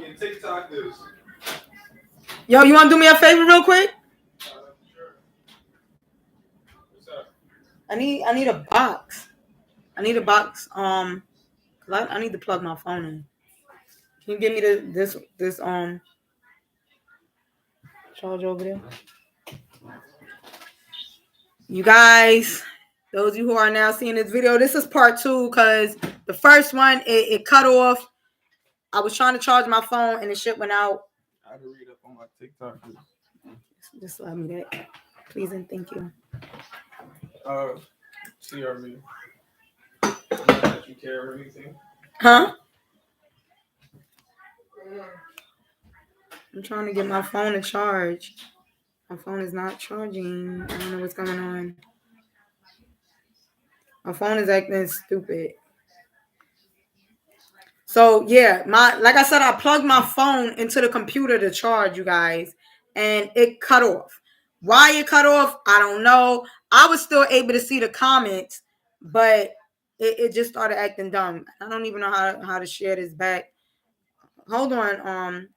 million TikTokers. Yo, you want to do me a favor real quick? Sure. What's up? I need a box. I need a box. I need to plug my phone in. Can you give me this charge over there? You guys, those of you who are now seeing this video, this is part 2 because the first one it cut off. I was trying to charge my phone and the shit went out. I had to read up on my TikTok. Just allow me that, please and thank you. CRV. Not that you care or anything. Huh? I'm trying to get my phone to charge. My phone is not charging. I don't know what's going on. My phone is acting stupid. So yeah, like I said, I plugged my phone into the computer to charge, you guys, and it cut off. Why it cut off, I don't know. I was still able to see the comments, but it just started acting dumb. I don't even know how to share this back. Hold on.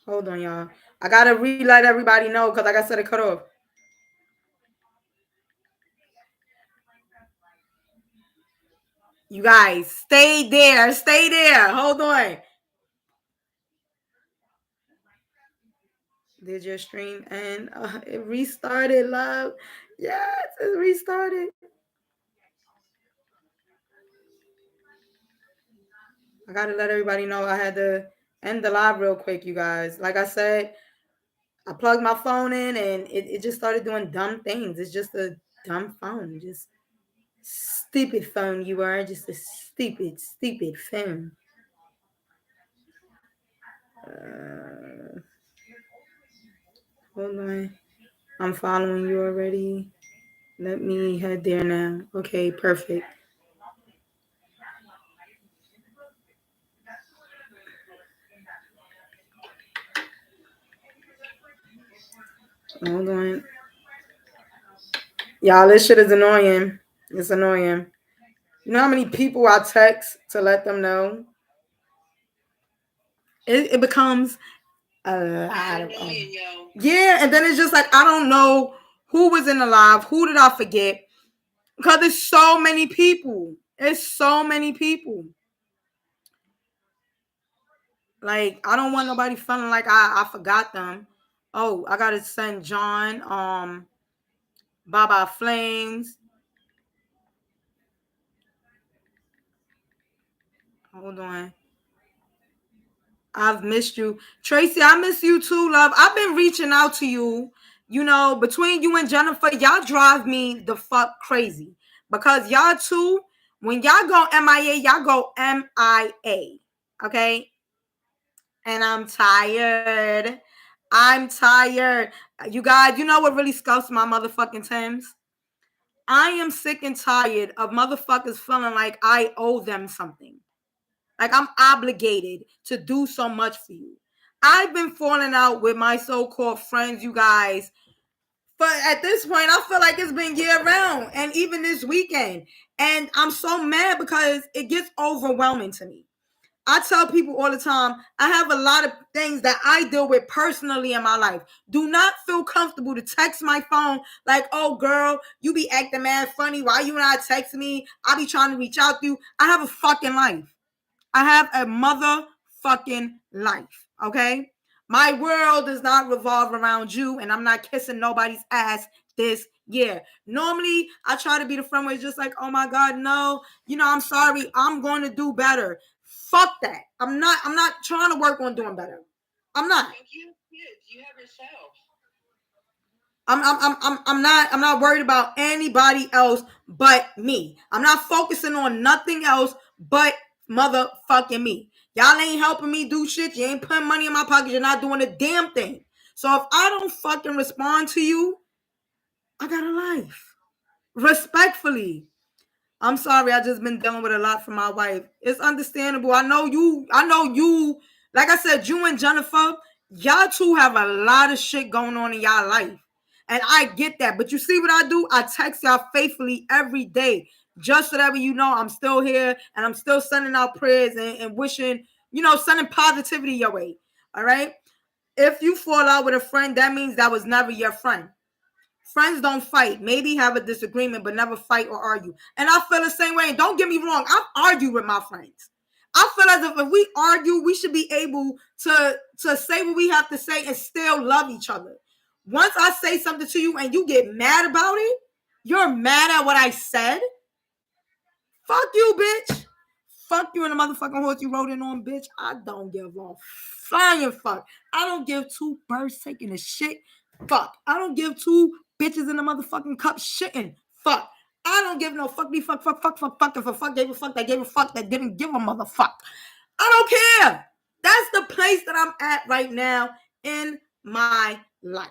Hold on, y'all. I gotta let everybody know because, like I said, it cut off. You guys, stay there. Stay there. Hold on. Did your stream end? It restarted, love. Yes, it restarted. I gotta let everybody know I had to end the live real quick, you guys. Like I said, I plugged my phone in and it just started doing dumb things. It's just a dumb phone. Just stupid phone you are. Just a stupid phone. Hold on. I'm following you already. Let me head there now. Okay, perfect. Hold on. Y'all, this shit is annoying. It's annoying. You know how many people I text to let them know? It becomes a lot of them. Yeah, and then it's just like, I don't know who was in the live. Who did I forget? Because there's so many people. It's so many people. Like, I don't want nobody feeling like I forgot them. Oh, I gotta send John, Baba Flames. Hold on. I've missed you. Tracy, I miss you too, love. I've been reaching out to you. You know, between you and Jennifer, y'all drive me the fuck crazy. Because y'all two, when y'all go MIA, y'all go MIA. Okay? And I'm tired. I'm tired. You guys, you know what really scuffs my motherfucking Timbs? I am sick and tired of motherfuckers feeling like I owe them something. Like I'm obligated to do so much for you. I've been falling out with my so-called friends, you guys. But at this point, I feel like it's been year round and even this weekend. And I'm so mad because it gets overwhelming to me. I tell people all the time, I have a lot of things that I deal with personally in my life. Do not feel comfortable to text my phone like, oh, girl, you be acting mad funny. Why you not text me? I be trying to reach out to you. I have a fucking life. I have a motherfucking life, okay? My world does not revolve around you, and I'm not kissing nobody's ass this year. Normally, I try to be the friend where it's just like, oh my God, no, you know, I'm sorry, I'm going to do better. Fuck that. I'm not trying to work on doing better. I'm not. You have yourself. I'm not worried about anybody else but me. I'm not focusing on nothing else but motherfucking me. Y'all ain't helping me do shit. You ain't putting money in my pocket. You're not doing a damn thing. So if I don't fucking respond to you, I got a life. Respectfully. I'm sorry. I just been dealing with a lot from my wife. It's understandable. I know you. Like I said, you and Jennifer, y'all two have a lot of shit going on in y'all life. And I get that. But you see what I do? I text y'all faithfully every day. Just so that way you know I'm still here and I'm still sending out prayers and wishing, sending positivity your way. All right. If you fall out with a friend, that means that was never your friend. Friends don't fight. Maybe have a disagreement, but never fight or argue. And I feel the same way. And don't get me wrong, I've argued with my friends. I feel as if we argue, we should be able to say what we have to say and still love each other. Once I say something to you and you get mad about it, you're mad at what I said. Fuck you, bitch. Fuck you and the motherfucking horse you rode in on, bitch. I don't give a flying fuck. I don't give two birds taking a shit. Fuck. I don't give two bitches in the motherfucking cup shitting. Fuck. I don't give no fuck me fuck if a fuck gave a fuck that gave a fuck that didn't give a motherfuck. I don't care. That's the place that I'm at right now in my life.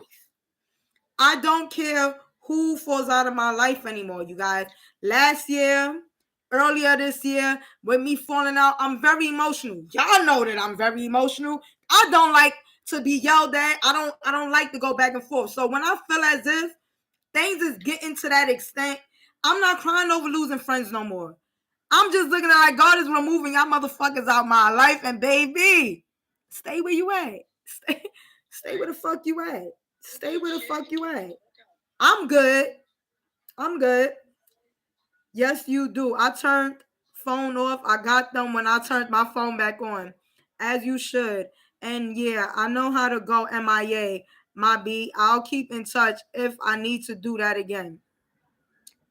I don't care who falls out of my life anymore, you guys. Last year, earlier this year, with me falling out, I'm very emotional. Y'all know that I'm very emotional. I don't like to be yelled at. I don't like to go back and forth. So when I feel as if things is getting to that extent, I'm not crying over losing friends no more. I'm just looking at like God is removing y'all motherfuckers out my life, and baby, stay where you at. Stay where the fuck you at. Stay where the fuck you at. I'm good. I'm good. Yes, you do. I turned phone off. I got them when I turned my phone back on, as you should. And yeah, I know how to go MIA, my B. I'll keep in touch if I need to do that again.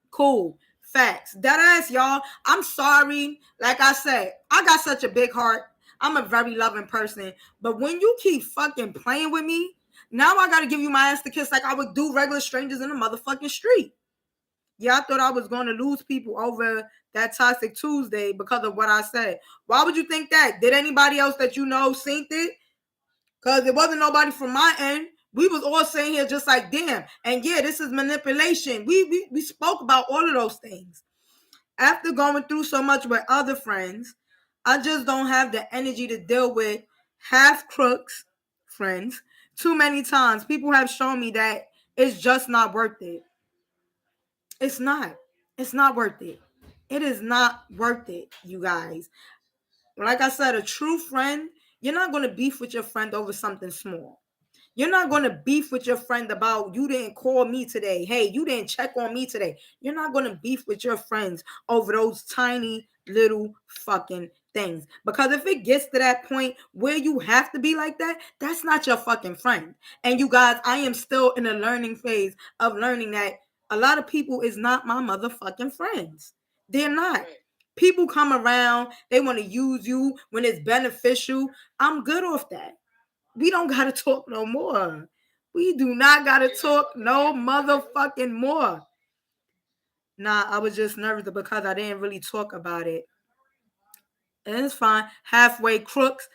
Cool. Facts. That ass, y'all. I'm sorry. Like I said, I got such a big heart. I'm a very loving person. But when you keep fucking playing with me, now I gotta give you my ass to kiss like I would do regular strangers in the motherfucking street. Yeah, I thought I was going to lose people over that Toxic Tuesday because of what I said. Why would you think that? Did anybody else that you know seen it? Because it wasn't nobody from my end. We was all saying here just like, damn. And yeah, this is manipulation. We spoke about all of those things. After going through so much with other friends, I just don't have the energy to deal with half crooks friends too many times. People have shown me that it's just not worth it. It's not. It's not worth it. It is not worth it, you guys. Like I said, a true friend, you're not going to beef with your friend over something small. You're not going to beef with your friend about you didn't call me today. Hey, you didn't check on me today. You're not going to beef with your friends over those tiny little fucking things. Because if it gets to that point where you have to be like that, that's not your fucking friend. And you guys, I am still in a learning phase of learning that a lot of people is not my motherfucking friends. They're not. People come around, they want to use you when it's beneficial. I'm good off that. We don't gotta talk no more. We do not gotta talk no motherfucking more. Nah, I was just nervous because I didn't really talk about it. And it's fine. Halfway crooks,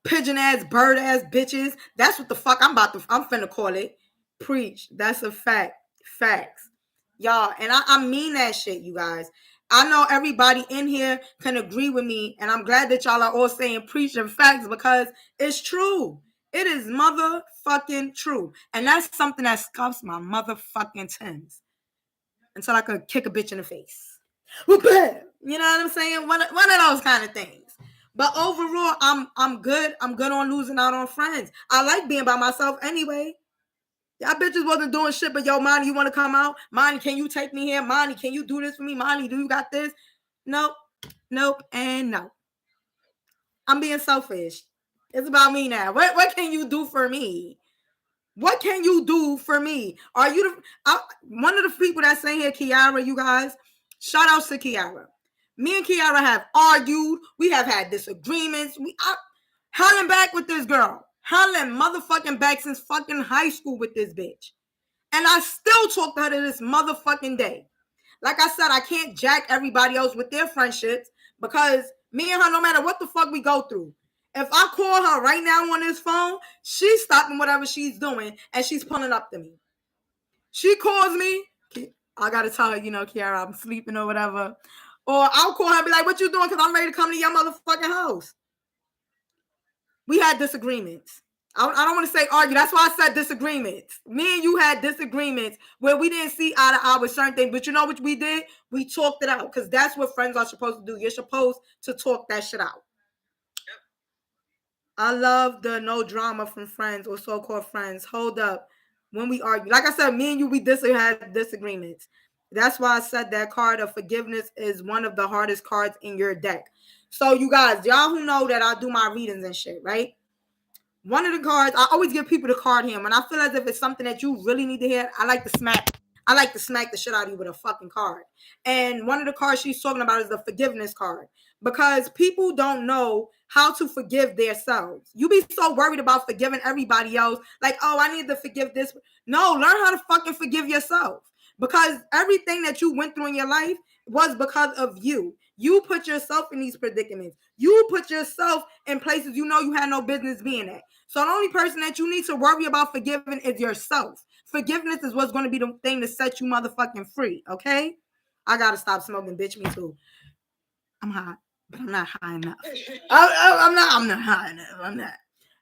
pigeon ass, bird ass bitches. That's what the fuck I'm finna call it. Preach. That's a fact. Facts. Y'all, and I mean that shit, you guys. I know everybody in here can agree with me, and I'm glad that y'all are all saying preach and facts because it's true. It is motherfucking true. And that's something that scuffs my motherfucking tins until I could kick a bitch in the face. You know what I'm saying? One of those kind of things. But overall, I'm good. I'm good on losing out on friends. I like being by myself anyway. Y'all bitches wasn't doing shit, but yo, Monty, you want to come out? Monty, can you take me here? Monty, can you do this for me? Monty, do you got this? Nope, nope, and no. I'm being selfish. It's about me now. What can you do for me? What can you do for me? Are you one of the people that say here, Kiara, you guys? Shout out to Kiara. Me and Kiara have argued. We have had disagreements. Helen back with this girl. Helen motherfucking back since fucking high school with this bitch. And I still talk to her to this motherfucking day. Like I said, I can't jack everybody else with their friendships because me and her, no matter what the fuck we go through, if I call her right now on this phone, she's stopping whatever she's doing and she's pulling up to me. She calls me. I got to tell her, Kiara, I'm sleeping or whatever. Or I'll call her and be like, what you doing? Because I'm ready to come to your motherfucking house. We had disagreements. I don't want to say argue. That's why I said disagreements. Me and you had disagreements where we didn't see eye to eye with certain things. But you know what we did? We talked it out because that's what friends are supposed to do. You're supposed to talk that shit out. I love the no drama from friends or so-called friends. Hold up. When we argue, like I said, me and you, we had disagreements. That's why I said that card of forgiveness is one of the hardest cards in your deck. So you guys, y'all who know that I do my readings and shit, right? One of the cards, I always give people the card here. When I feel as if it's something that you really need to hear, I like to smack. I like to smack the shit out of you with a fucking card. And one of the cards she's talking about is the forgiveness card. Because people don't know how to forgive themselves. You be so worried about forgiving everybody else. Like, oh, I need to forgive this. No, learn how to fucking forgive yourself. Because everything that you went through in your life was because of you. You put yourself in these predicaments. You put yourself in places you know you had no business being at. So the only person that you need to worry about forgiving is yourself. Forgiveness is what's going to be the thing to set you motherfucking free, okay? I gotta stop smoking, bitch. Me too. I'm high, but I'm not high enough. I'm not high enough. I'm not.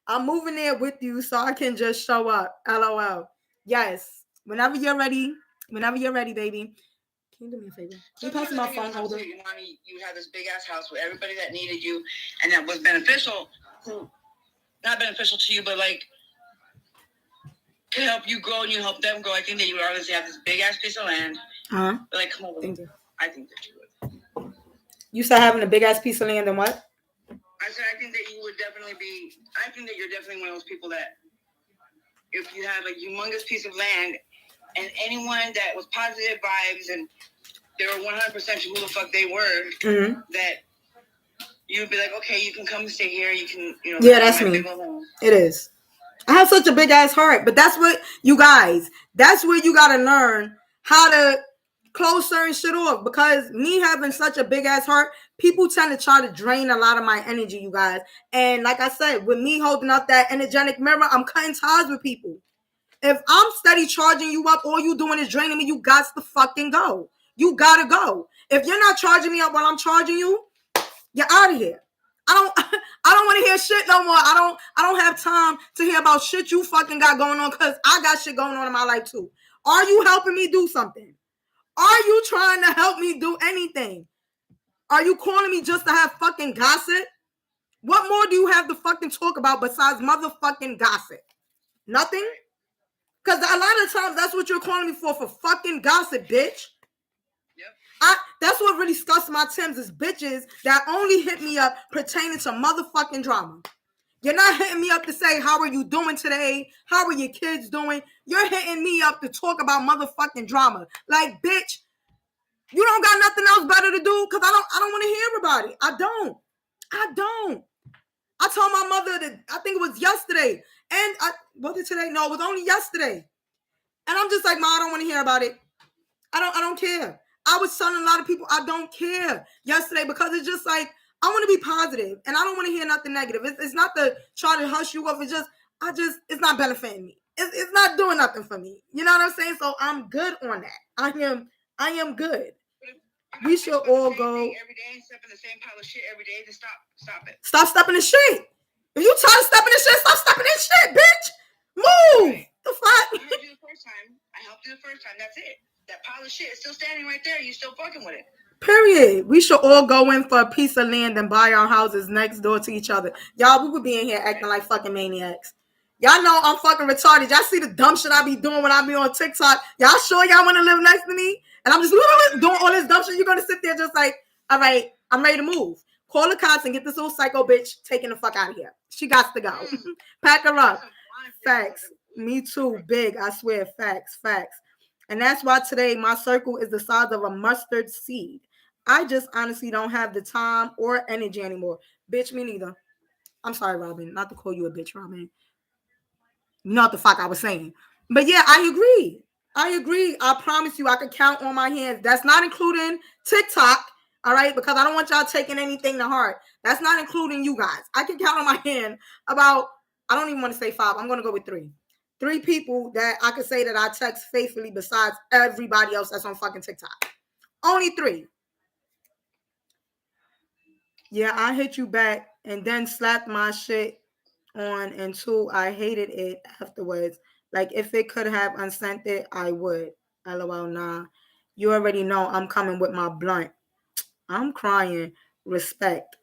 I'm moving there with you so I can just show up. LOL. Yes. Whenever you're ready, baby. Can you do me a favor? Can you pass me my phone holder? You know, you had this big ass house with everybody that needed you and that was beneficial. Not beneficial to you, but like to help you grow and you help them grow. I think that you would obviously have this big ass piece of land. Uh-huh. But like, come over. Thank you. I think that you would. You said having a big ass piece of land and what? I said I think that you would definitely be. I think that you're definitely one of those people that if you have a humongous piece of land and anyone that was positive vibes and they were 100% who the fuck they were, that you'd be like, okay, you can come stay here. You can, you know. Yeah, that's me. It is. I have such a big ass heart, but that's what you guys. That's where you gotta learn how to close certain shit off. Because me having such a big ass heart, people tend to try to drain a lot of my energy, you guys. And like I said, with me holding up that energetic mirror, I'm cutting ties with people. If I'm steady charging you up, all you doing is draining me, you got to fucking go. You gotta go. If you're not charging me up while I'm charging you, you're out of here. I don't want to hear shit no more. I don't have time to hear about shit you fucking got going on because I got shit going on in my life too. Are you helping me do something? Are you trying to help me do anything? Are you calling me just to have fucking gossip? What more do you have to fucking talk about besides motherfucking gossip? Nothing? Because a lot of times that's what you're calling me for fucking gossip, bitch. That's what really scuffs my Timbs is bitches that only hit me up pertaining to motherfucking drama. You're not hitting me up to say, how are you doing today? How are your kids doing? You're hitting me up to talk about motherfucking drama. Like, bitch, you don't got nothing else better to do? Because I don't want to hear about it. I don't. I told my mother that, I think it was yesterday. And was it today? No, it was only yesterday. And I'm just like, Ma, I don't want to hear about it. I don't care. I was telling a lot of people I don't care yesterday because it's just like I want to be positive and I don't want to hear nothing negative. It's not to try to hush you up. It's not benefiting me. It's not doing nothing for me. You know what I'm saying? So I'm good on that. I am good. We should all go every day and step in the same pile of shit every day. To stop it. Stop stepping in shit. If you try to step in shit, stop stepping in shit, bitch. Move. Right. The fuck? I helped you the first time. That's it. That pile of shit is still standing right there. You still fucking with it. Period. We should all go in for a piece of land and buy our houses next door to each other. Y'all, we would be in here acting like fucking maniacs. Y'all know I'm fucking retarded. Y'all see the dumb shit I be doing when I be on TikTok. Y'all sure y'all want to live next to me? And I'm just doing all this dumb shit. You're going to sit there just like, all right, I'm ready to move. Call the cops and get this little psycho bitch taking the fuck out of here. She got to go. Pack her up. Facts. Me too. Big. I swear. Facts. And that's why today my circle is the size of a mustard seed. I just honestly don't have the time or energy anymore. Bitch, me neither. I'm sorry, Robin. Not to call you a bitch, Robin. Not the fuck I was saying. But yeah, I agree. I promise you I could count on my hands. That's not including TikTok, all right? Because I don't want y'all taking anything to heart. That's not including you guys. I can count on my hand about, I don't even want to say 5. I'm going to go with 3. 3 people that I could say that I text faithfully besides everybody else that's on fucking TikTok. Only 3. Yeah, I hit you back and then slapped my shit on, and 2, I hated it afterwards. Like if it could have unsent it, I would. LOL, nah. You already know I'm coming with my blunt. I'm crying. Respect.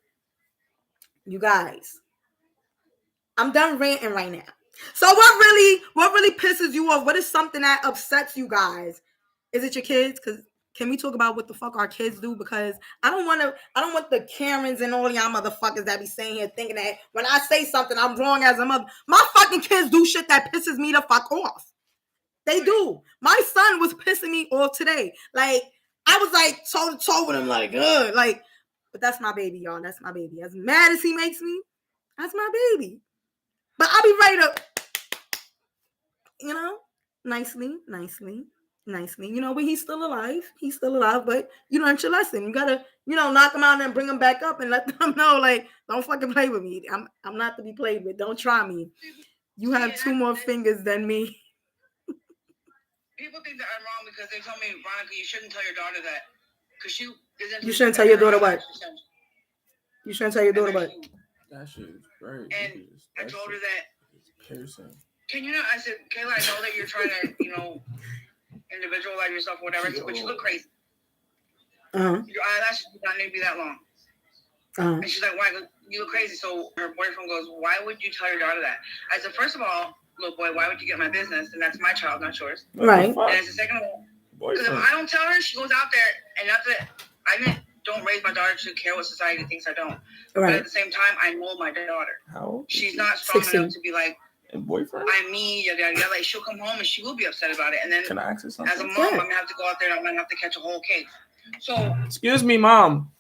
You guys. I'm done ranting right now. So what really pisses you off? What is something that upsets you guys? Is it your kids? Because can we talk about what the fuck our kids do? Because I don't want the Karens and all y'all motherfuckers that be saying here thinking that when I say something I'm wrong as a mother. My fucking kids do shit that pisses me the fuck off. They do. My son was pissing me off today. Like I was like toe to toe with him, like, ugh, like, but that's my baby, y'all. That's my baby. As mad as he makes me, that's my baby. But I'll be ready to, nicely. But he's still alive. He's still alive, but you learned your lesson. You gotta, knock him out and bring him back up and let them know, like, don't fucking play with me. I'm not to be played with. Don't try me. You have 2 more fingers than me. People think that I'm wrong because they told me, Veronica, you shouldn't tell your daughter that. Because you shouldn't tell your daughter what? You shouldn't tell your daughter what? That shit is right. And I told her that. It's piercing. Can you know? I said, Kayla, I know that you're trying to, individualize yourself or whatever, but you look crazy. Your eyelashes do not need to be that long. And she's like, why? You look crazy. So her boyfriend goes, why would you tell your daughter that? I said, first of all, little boy, why would you get my business? And that's my child, not yours. Right. And I said, second of all, because if I don't tell her, she goes out there, and not that don't raise my daughter to care what society thinks I don't. Right. But at the same time, I know my daughter. How? She's not strong 16. Enough to be like, and boyfriend? I'm me, yada, yada, yada. Like, she'll come home and she will be upset about it. And then, can I ask you something? As a mom, I'm going to have to go out there and I'm going to have to catch a whole case. So, excuse me, Mom.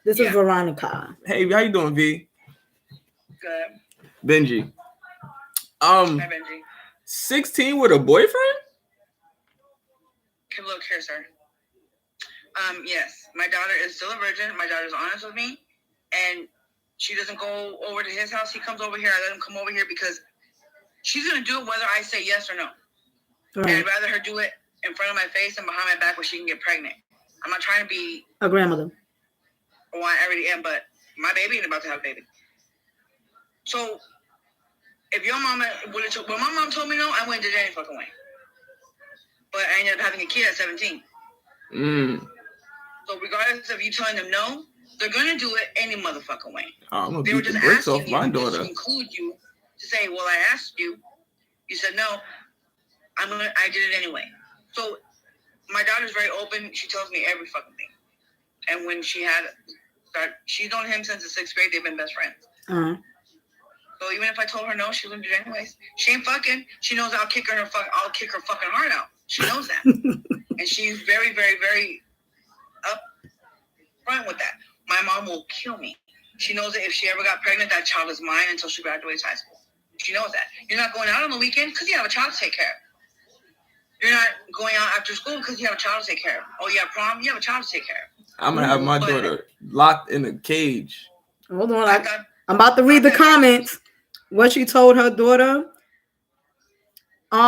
This is Veronica. Hey, how you doing, V? Good. Benji. Hi, Benji. 16 with a boyfriend? Look here, sir. Yes, my daughter is still a virgin. My daughter's honest with me, and she doesn't go over to his house. He comes over here. I let him come over here because she's gonna do it whether I say yes or no. Right. And I'd rather her do it in front of my face and behind my back where she can get pregnant. I'm not trying to be a grandmother. Well, I already am, but my baby ain't about to have a baby. So, if your mama would have, when my mom told me no, I wouldn't did it any fucking way. But I ended up having a kid at 17. So regardless of you telling them no, they're gonna do it any motherfucking way. I'm gonna beat the bricks off my daughter. To include you to say, well, I asked you, you said no. I did it anyway. So my daughter's very open. She tells me every fucking thing. And when she's known him since the 6th grade. They've been best friends. So even if I told her no, she wouldn't do it anyways. She ain't fucking. She knows I'll kick her fucking heart out. She knows that. And she's very, very, very up front with that. My mom will kill me. She knows that if she ever got pregnant, that child is mine until she graduates high school. She knows that. You're not going out on the weekend because you have a child to take care of. You're not going out after school because you have a child to take care of. Oh, you have prom? You have a child to take care of. I'm going to have my daughter locked in a cage. Hold on. I'm about to read the comments. What she told her daughter.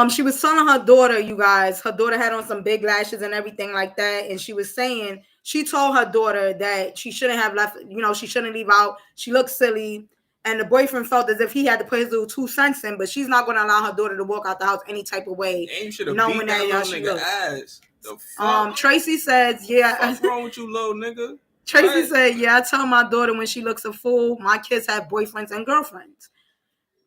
She was telling her daughter, you guys, her daughter had on some big lashes and everything like that. And she was saying, she told her daughter that she shouldn't have left, she shouldn't leave out. She looked silly. And the boyfriend felt as if he had to put his little 2 cents in, but she's not going to allow her daughter to walk out the house any type of way. And you should have beat that little nigga ass. The fuck? Tracy says, yeah. What's wrong with you, little nigga? Tracy said, yeah, I tell my daughter when she looks a fool, my kids have boyfriends and girlfriends.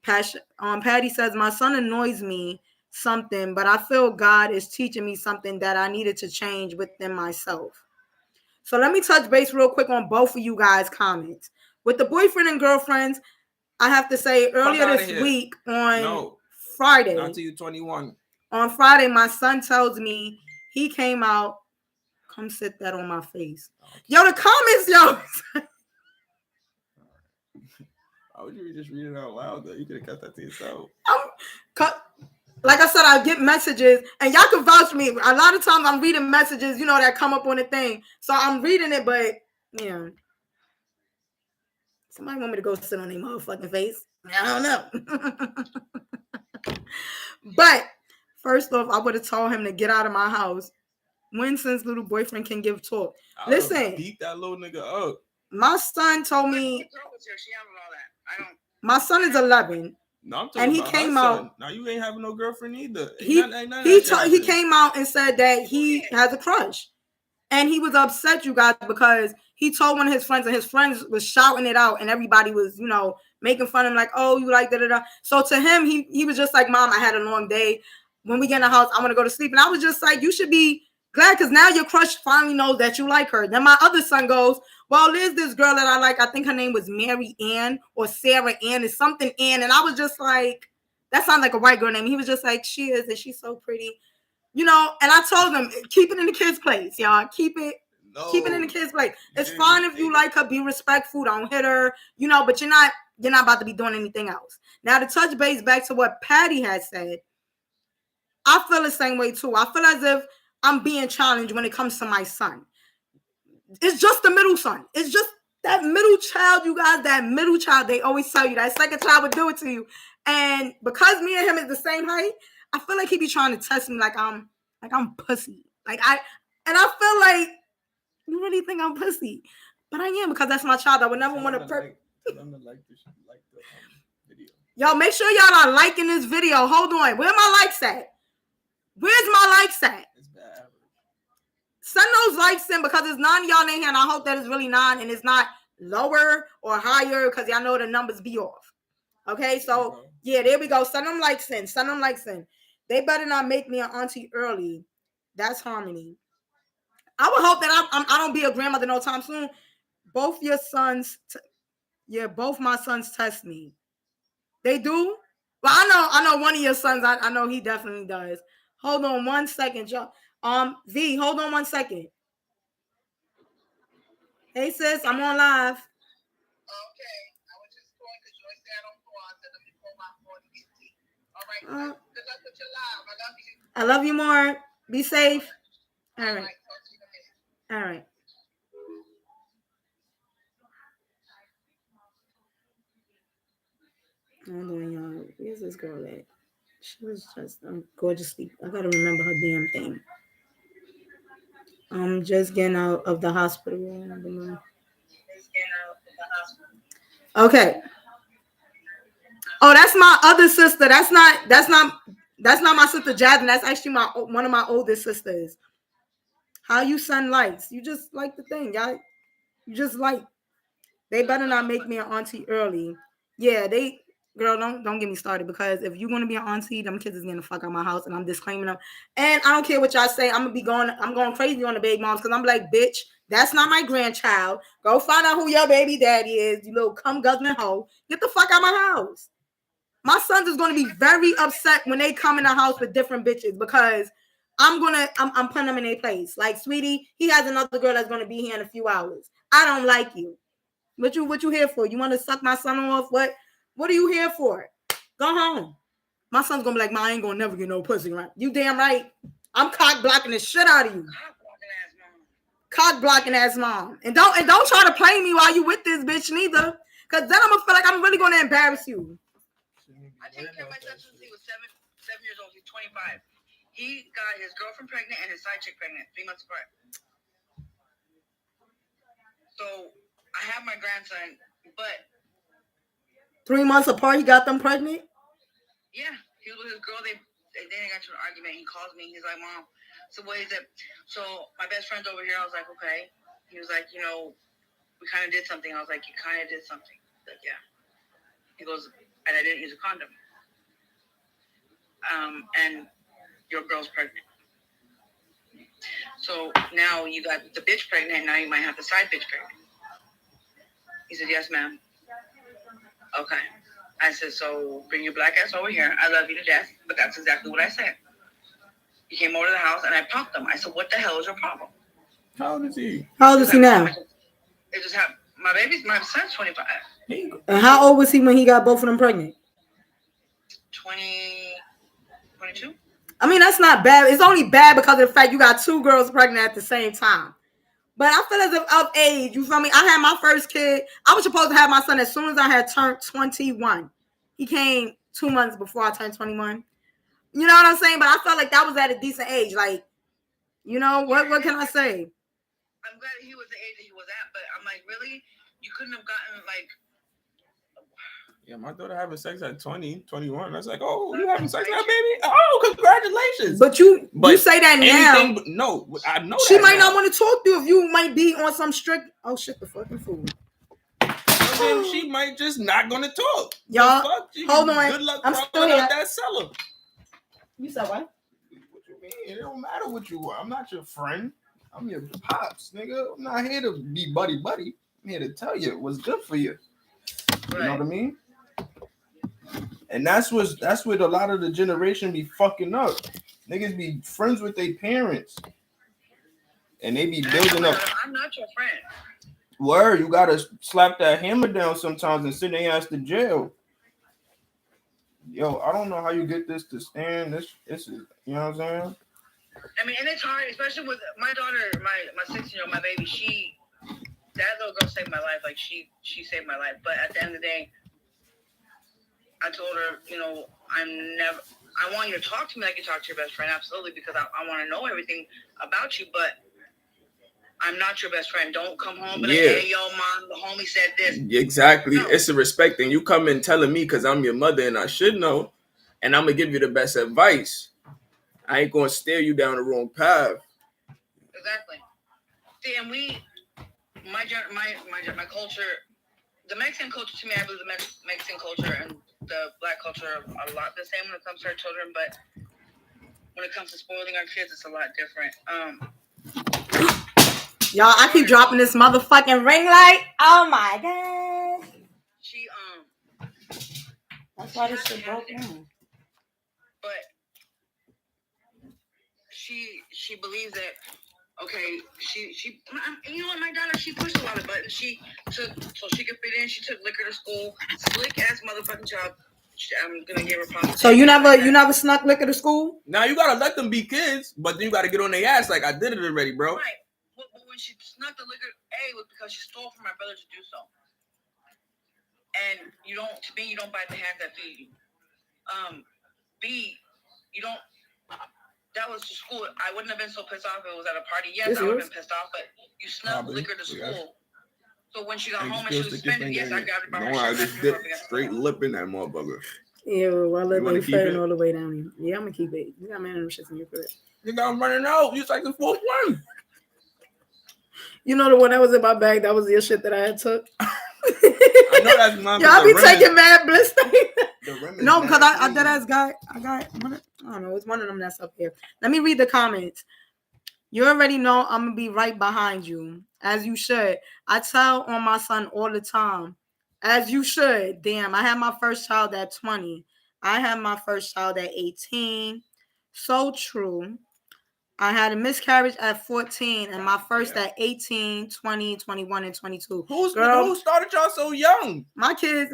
Patty says, my son annoys me something, but I feel God is teaching me something that I needed to change within myself. So let me touch base real quick on both of you guys' comments. With the boyfriend and girlfriends, I have to say earlier this week on Friday. Not till you're 21. On Friday, my son tells me he came out. Come sit that on my face. Yo, the comments, yo. Why would you just read it out loud though? You could have kept that to yourself. Like I said, I get messages, and y'all can vouch for me. A lot of times I'm reading messages, that come up on the thing. So I'm reading it, but, somebody want me to go sit on their motherfucking face? I don't know. But, first off, I would have told him to get out of my house. Winston's little boyfriend can give talk. Listen. Beat that little nigga up. My son told me. She handled all that. My son is 11. No, I'm talking And he about came her out. son. Now you ain't having no girlfriend either. He came out and said that he has a crush. And he was upset, you guys, because he told one of his friends, and his friends was shouting it out, and everybody was, making fun of him, like, oh, you like da-da-da. So to him, he was just like, Mom, I had a long day. When we get in the house, I want to go to sleep. And I was just like, you should be glad, because now your crush finally knows that you like her. Then my other son goes, well, there's this girl that I like. I think her name was Mary Ann or Sarah Ann. It's something Ann. And I was just like, that sounds like a white girl name. He was just like, she is, and she's so pretty. And I told them, keep it in the kids' place, y'all. Keep it in the kids' place. It's fine if you like her, be respectful, don't hit her, but you're not about to be doing anything else. Now, to touch base back to what Patty had said, I feel the same way too. I feel as if I'm being challenged when it comes to my son. It's just the middle son. It's just that middle child, you guys, that middle child. They always tell you that second child would do it to you. And because me and him is the same height, I feel like he be trying to test me like I'm pussy. I feel like, you really think I'm pussy? But I am, because that's my child. I would never want to video. Y'all make sure y'all are liking this video. Hold on. Where my likes at? Where's my likes at? It's bad. Send those likes in, because it's 9 of y'all in here, and I hope that it's really 9 and it's not lower or higher, because y'all know the numbers be off. Okay, so yeah, there we go. Send them likes in. They better not make me an auntie early. That's Harmony. I would hope that I don't be a grandmother no time soon. Both your sons, both my sons test me. They do? Well, I know one of your sons. I know he definitely does. Hold on 1 second, y'all. V, hold on 1 second. Hey sis, I'm on live. Okay, I was just going because Joyce said I don't go on, so let me pull my phone and get tea. All right, good luck with your live. I love you. I love you more. Be safe. All right. All right. Hold on, y'all. Where's this girl at? She was just gorgeously. I gotta remember her damn thing. I'm just getting out of the hospital. Okay. Oh, that's my other sister. That's not my sister Jasmine. That's actually one of my oldest sisters. How you son likes? You just like the thing, y'all. You just like. They better not make me an auntie early. Yeah, girl, don't get me started, because if you're gonna be an auntie, them kids is gonna fuck out my house, and I'm disclaiming them. And I don't care what y'all say. I'm going crazy on the baby moms, because I'm like, bitch, that's not my grandchild. Go find out who your baby daddy is, you little cum guzzling hoe. Get the fuck out of my house. My sons is gonna be very upset when they come in the house with different bitches, because I'm putting them in their place. Like, sweetie, he has another girl that's gonna be here in a few hours. I don't like you. What you here for? You want to suck my son off? What are you here for? Go home. My son's gonna be like, I ain't gonna never get no pussy, right? You damn right. I'm cock blocking the shit out of you. Cock blocking ass mom. And don't try to play me while you with this bitch neither. Cause then I'm gonna feel like I'm really gonna embarrass you. I take care of my son since he was 7 years old. He's 25. He got his girlfriend pregnant and his side chick pregnant 3 months apart. So I have my grandson, but 3 months apart, he got them pregnant? Yeah, he was with his girl. They got into an argument. He calls me. He's like, Mom, so what is it? So my best friend's over here. I was like, okay. He was like, we kind of did something. I was like, you kind of did something. He's like, yeah. He goes, and I didn't use a condom. And your girl's pregnant. So now you got the bitch pregnant. Now you might have the side bitch pregnant. He said, yes, ma'am. Okay. I said, so bring your black ass over here. I love you to death. But that's exactly what I said. He came over to the house and I popped him. I said, what the hell is your problem? How old is he? How old is he now? It just happened. My son's 25. And how old was he when he got both of them pregnant? 22. I mean, that's not bad. It's only bad because of the fact you got 2 girls pregnant at the same time. But I feel as if of age, you feel me? I had my first kid. I was supposed to have my son as soon as I had turned 21. He came 2 months before I turned 21. You know what I'm saying? But I felt like that was at a decent age. Like, what can I say? I'm glad he was the age that he was at, but I'm like, really? You couldn't have gotten, like... Yeah, my daughter having sex at 20, 21. I was like, oh, you having sex now, baby? Oh, congratulations. But you say that now. No, I know she that might now. not want to talk to you if you might be on some strict. Oh shit, the fucking food. And then she might just not gonna talk. Y'all, hold on. Good luck crawling out that cellar. You said what? What you mean? It don't matter what you are. I'm not your friend. I'm your pops, nigga. I'm not here to be buddy. I'm here to tell you what's good for you. You know what I mean? And that's what a lot of the generation be fucking up. Niggas be friends with their parents. And they be building up. I'm not your friend. Word, you gotta slap that hammer down sometimes and send their ass to jail. Yo, I don't know how you get this to stand. This is, you know what I'm saying? I mean, and it's hard, especially with my daughter, my 16-year-old, my baby. That little girl saved my life. Like she saved my life. But at the end of the day, I told her, you know, I want you to talk to me like you talk to your best friend, absolutely, because I want to know everything about you, but I'm not your best friend. Don't come home and like, hey, yo, mom, the homie said this. Exactly. No. It's a respect thing. You come in telling me because I'm your mother and I should know, and I'm going to give you the best advice. I ain't going to steer you down the wrong path. Exactly. See, and my culture, the Mexican culture, to me, I believe the Mexican culture and the black culture are a lot the same when it comes to our children, but when it comes to spoiling our kids, it's a lot different. Y'all, I keep dropping this motherfucking ring light. Oh my god. That's why this shit broke down. But she believes that, okay, she you know what, my daughter, she pushed a lot of buttons. She took, so she could fit in, she took liquor to school. Slick ass motherfucking job. I'm gonna give her props. So you never snuck liquor to school? Now you gotta let them be kids, but then you gotta get on their ass like I did it already, bro. Right. But when she snuck the liquor, A, was because she stole from my brother to do so. And you don't bite the hand that feed you. B, you don't. That was to school. I wouldn't have been so pissed off if it was at a party. Yes, I would have been pissed off, but you snuck liquor to school. So when she got home and she was spending, yes, I got it by her. No, I just did straight lip in that motherfucker. Yeah, well, I let me fade all the way down here. Yeah, I'm gonna keep it. You got man them shits in your crib. You got them running out. You like the fourth one. You know the one that was in my bag? That was your shit that I had took. I know that's mine. Y'all be taking mad bliss things. No, because I that ass guy. I don't know. It's one of them that's up here. Let me read the comments. You already know I'm gonna be right behind you, as you should. I tell on my son all the time, as you should. Damn, I had my first child at 20. I had my first child at 18. So true. I had a miscarriage at 14 and my first at 18, 20, 21, and 22. Who started y'all so young? My kids.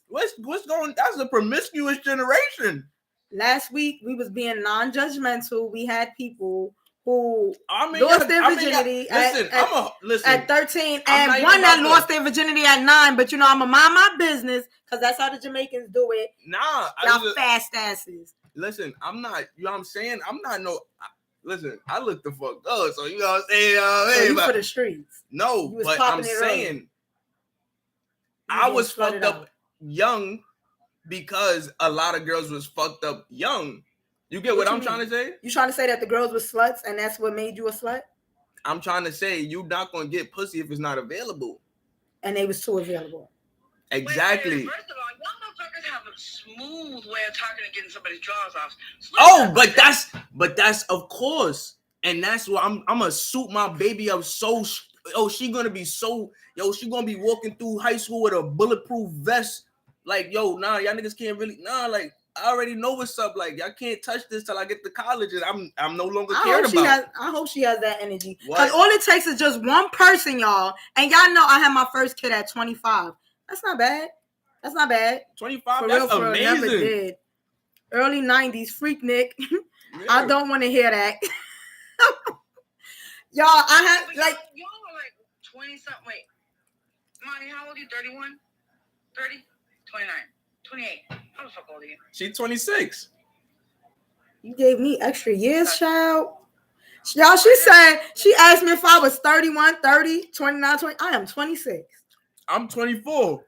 What's going? That's a promiscuous generation. Last week we was being non-judgmental. We had people who lost their virginity at 13 and one that lost their virginity at 9. But you know, I'm gonna mind my business because that's how the Jamaicans do it. Nah, y'all fast asses. Listen, I'm not. You know what I'm saying? I'm not no. Listen, I look the fuck up, so you know what I'm saying? So you for the streets. No, but I'm saying I was fucked up young because a lot of girls was fucked up young. You get what I'm trying to say? You trying to say that the girls were sluts and that's what made you a slut? I'm trying to say you not gonna get pussy if it's not available. And they was too available. Exactly. Wait, first of all, y'all motherfuckers have a smooth way of talking and getting somebody's drawers off. But that's of course, and that's why I'm gonna suit my baby up so. She gonna be so. She gonna be walking through high school with a bulletproof vest. Like, y'all niggas can't really. Like, I already know what's up. Like, y'all can't touch this till I get to college, and I'm no longer cared about. I hope she has that energy. Because all it takes is just one person, y'all, and y'all know I had my first kid at 25. That's not bad. 25. That's amazing. Never did. Early 90s, freak Nick. Yeah. I don't want to hear that. Y'all, I had like. Y'all were like 20 something. Wait, Monty, how old are you? 31? 30? 29? 28? How the fuck old are you? She's 26. You gave me extra years, child. Y'all, she asked me if I was 31, 30, 29, 20. I am 26. I'm 24.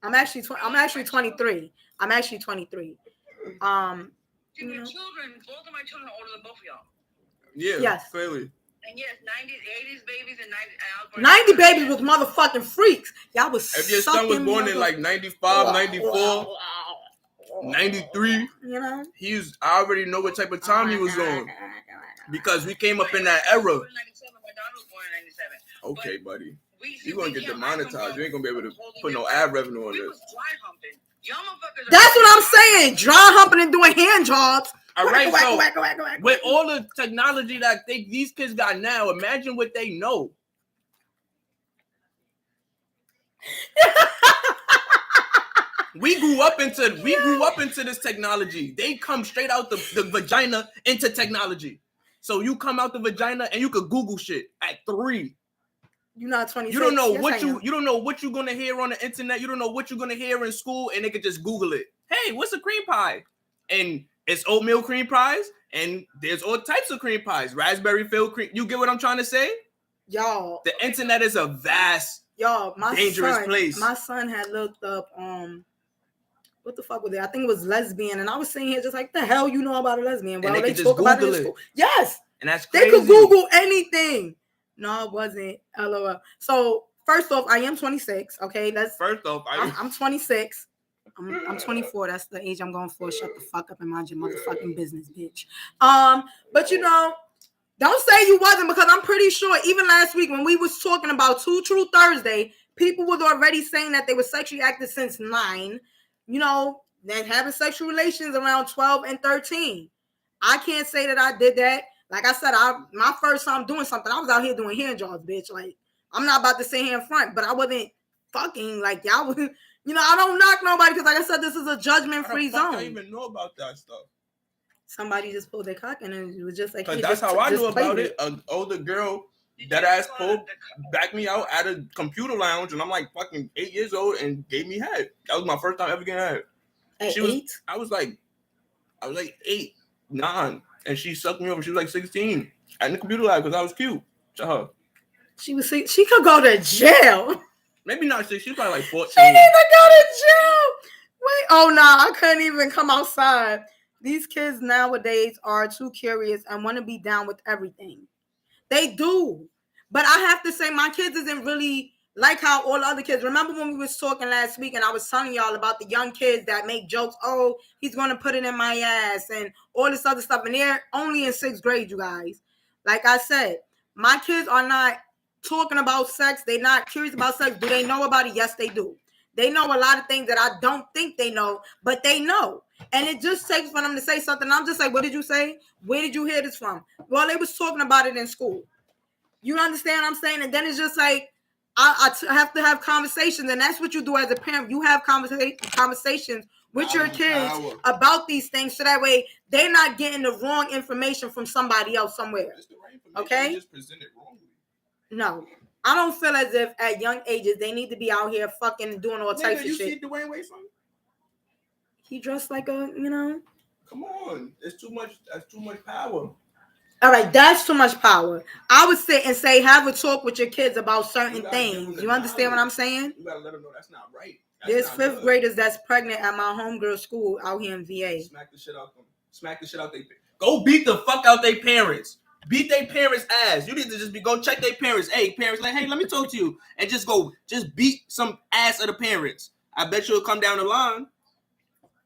I'm actually 23. I'm actually 23. See, You my know? children, both of my children are older than both of y'all. Yeah, Yes. clearly. And yes, 90s, 80s babies and 90 babies was motherfucking freaks. Y'all was If your son was born in like 95, 94, 93, you know, I already know what type of time he was on. Because we came up in that era. My daughter was born in 97. Okay, buddy. You're going to get demonetized. You ain't going to be able to put no ad revenue on we this. was dry humping. Y'all motherfuckers that's what I'm saying. Dry humping and doing hand jobs. All right, so whack. with all the technology that these kids got now, imagine what they know. We grew up into this technology. They come straight out the vagina into technology. So you come out the vagina and you could Google shit at 3. You're not 26. You don't know yes, you don't know what you're gonna hear on the internet. You don't know what you're gonna hear in school, and they could just Google it. Hey, what's a cream pie? And it's oatmeal cream pies, and there's all types of cream pies. Raspberry filled cream. You get what I'm trying to say? Y'all. The internet is a vast, dangerous place. My son had looked up what the fuck was it? I think it was lesbian, and I was sitting here just like, the hell you know about a lesbian? Well, and they talk about it in school. Yes, and that's crazy. They could Google anything. No, it wasn't. LOL. So first off, I am 26. Okay, I'm 26. I'm 24. That's the age I'm going for. Shut the fuck up and mind your motherfucking business, bitch. But you know, don't say you wasn't, because I'm pretty sure even last week when we was talking about Two True Thursday, people was already saying that they were sexually active since 9. You know, then having sexual relations around 12 and 13. I can't say that I did that. Like I said, my first time doing something, I was out here doing hand jobs, bitch. Like, I'm not about to sit here in front, but I wasn't fucking like y'all was. You know, I don't knock nobody because, like I said, this is a judgment-free zone. I even know about that stuff. Somebody just pulled their cock and it was just like, hey, that's how I knew about it. An older girl, that ass pulled, backed me out at a computer lounge, and I'm like fucking 8 years old, and gave me head. That was my first time ever getting head. At 8? I was like 8, 9, and she sucked me over. She was like 16 at the computer lab because I was cute to her. She could go to jail. Maybe not 6. She's probably like 14. She need to go to jail. Wait, I couldn't even come outside. These kids nowadays are too curious and want to be down with everything. They do. But I have to say, my kids isn't really like how all other kids. Remember when we was talking last week and I was telling y'all about the young kids that make jokes, oh, he's going to put it in my ass and all this other stuff. And they're only in 6th grade, you guys. Like I said, my kids are not talking about sex. They're not curious about sex. Do they know about it? Yes, they do. They know a lot of things that I don't think they know, but they know. And it just takes for them to say something. I'm just like, what did you say? Where did you hear this from? Well, they was talking about it in school. You understand what I'm saying? And then it's just like, I have to have conversations. And that's what you do as a parent. You have conversations with your kids about these things. So that way they're not getting the wrong information from somebody else somewhere. Okay? Just present it wrongly. No. I don't feel as if at young ages they need to be out here fucking doing all types of shit. You see Dwayne Wade son? He dressed like a, you know. Come on. That's too much power. All right, that's too much power. I would sit and say, have a talk with your kids about certain things. You understand what I'm saying? You gotta let them know that's not right. There's 5th graders that's pregnant at my homegirl school out here in VA. Smack the shit out them. Smack the shit out their parents. Go beat the fuck out their parents. Beat their parents' ass. You need to just go check their parents. Hey, parents, like, hey, let me talk to you. And just beat some ass of the parents. I bet you'll come down the line.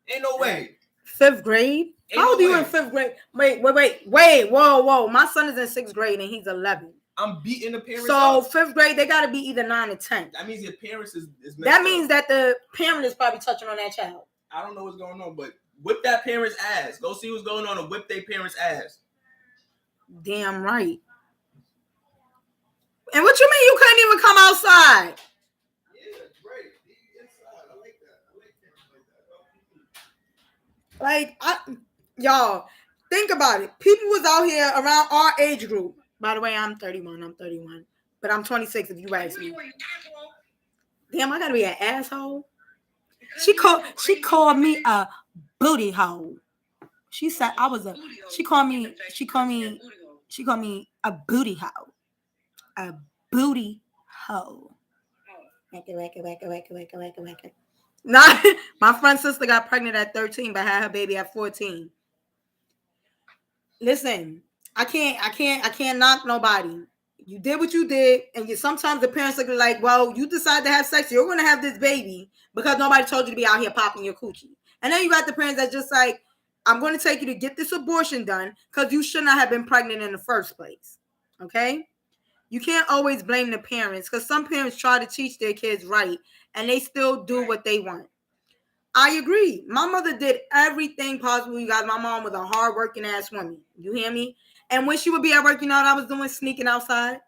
Ain't no way. 5th grade? How old are you in 5th grade? Wait. Whoa. My son is in 6th grade and he's 11. I'm beating the parents. So 5th grade, they got to be either 9 or 10. That means your parents is that means that the parent is probably touching on that child. I don't know what's going on, but whip that parent's ass. Go see what's going on and whip their parents' ass. Damn right. And what you mean you couldn't even come outside? Yeah, that's right. Inside. I like that. Like, y'all, think about it. People was out here around our age group. By the way, I'm 31. But I'm 26 if you ask me. Damn, I gotta be an asshole. She called me a booty hole. She said I was she called me a booty hole. A booty hole. Wacka. Not my friend's sister got pregnant at 13, but had her baby at 14. Listen, I can't knock nobody. You did what you did, and sometimes the parents are like, well, you decide to have sex, you're gonna have this baby because nobody told you to be out here popping your coochie. And then you got the parents that just like, I'm gonna take you to get this abortion done because you should not have been pregnant in the first place. Okay? You can't always blame the parents because some parents try to teach their kids right and they still do what they want. I agree. My mother did everything possible, you guys. My mom was a hardworking ass woman. You hear me? And when she would be at work, you know what I was doing? Sneaking outside.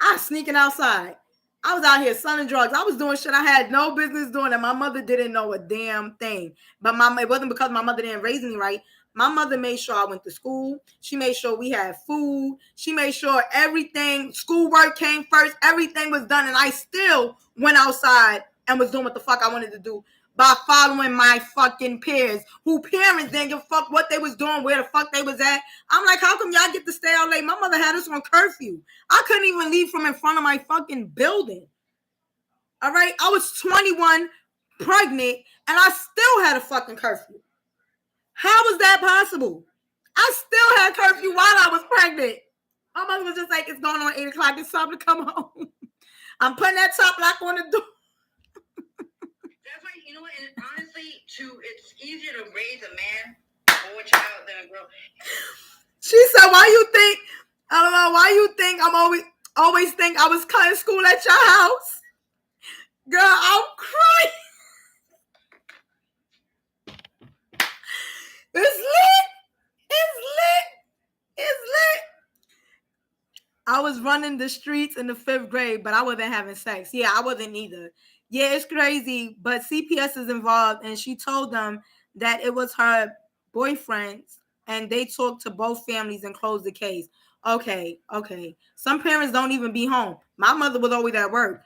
I was sneaking outside. I was out here selling drugs. I was doing shit I had no business doing, and my mother didn't know a damn thing. But it wasn't because my mother didn't raise me right. My mother made sure I went to school. She made sure we had food. She made sure everything, schoolwork came first. Everything was done, and I still went outside and was doing what the fuck I wanted to do by following my fucking peers, who parents didn't give a fuck what they was doing, where the fuck they was at. I'm like, how come y'all get to stay out late? My mother had us on curfew. I couldn't even leave from in front of my fucking building. All right? I was 21, pregnant, and I still had a fucking curfew. How was that possible? I still had curfew while I was pregnant. My mother was just like, it's going on 8 o'clock. It's time to come home. I'm putting that top lock on the door. That's why, you know what, and honestly, it's easier to raise a man or a child than a girl. She said, why you think, I don't know, why you think I'm always think I was cutting school at your house? Girl, I'm crying. It's lit. It's lit. It's lit. I was running the streets in the 5th grade, but I wasn't having sex. Yeah, I wasn't either. Yeah, it's crazy, but CPS is involved, and she told them that it was her boyfriend's, and they talked to both families and closed the case. Okay. Some parents don't even be home. My mother was always at work.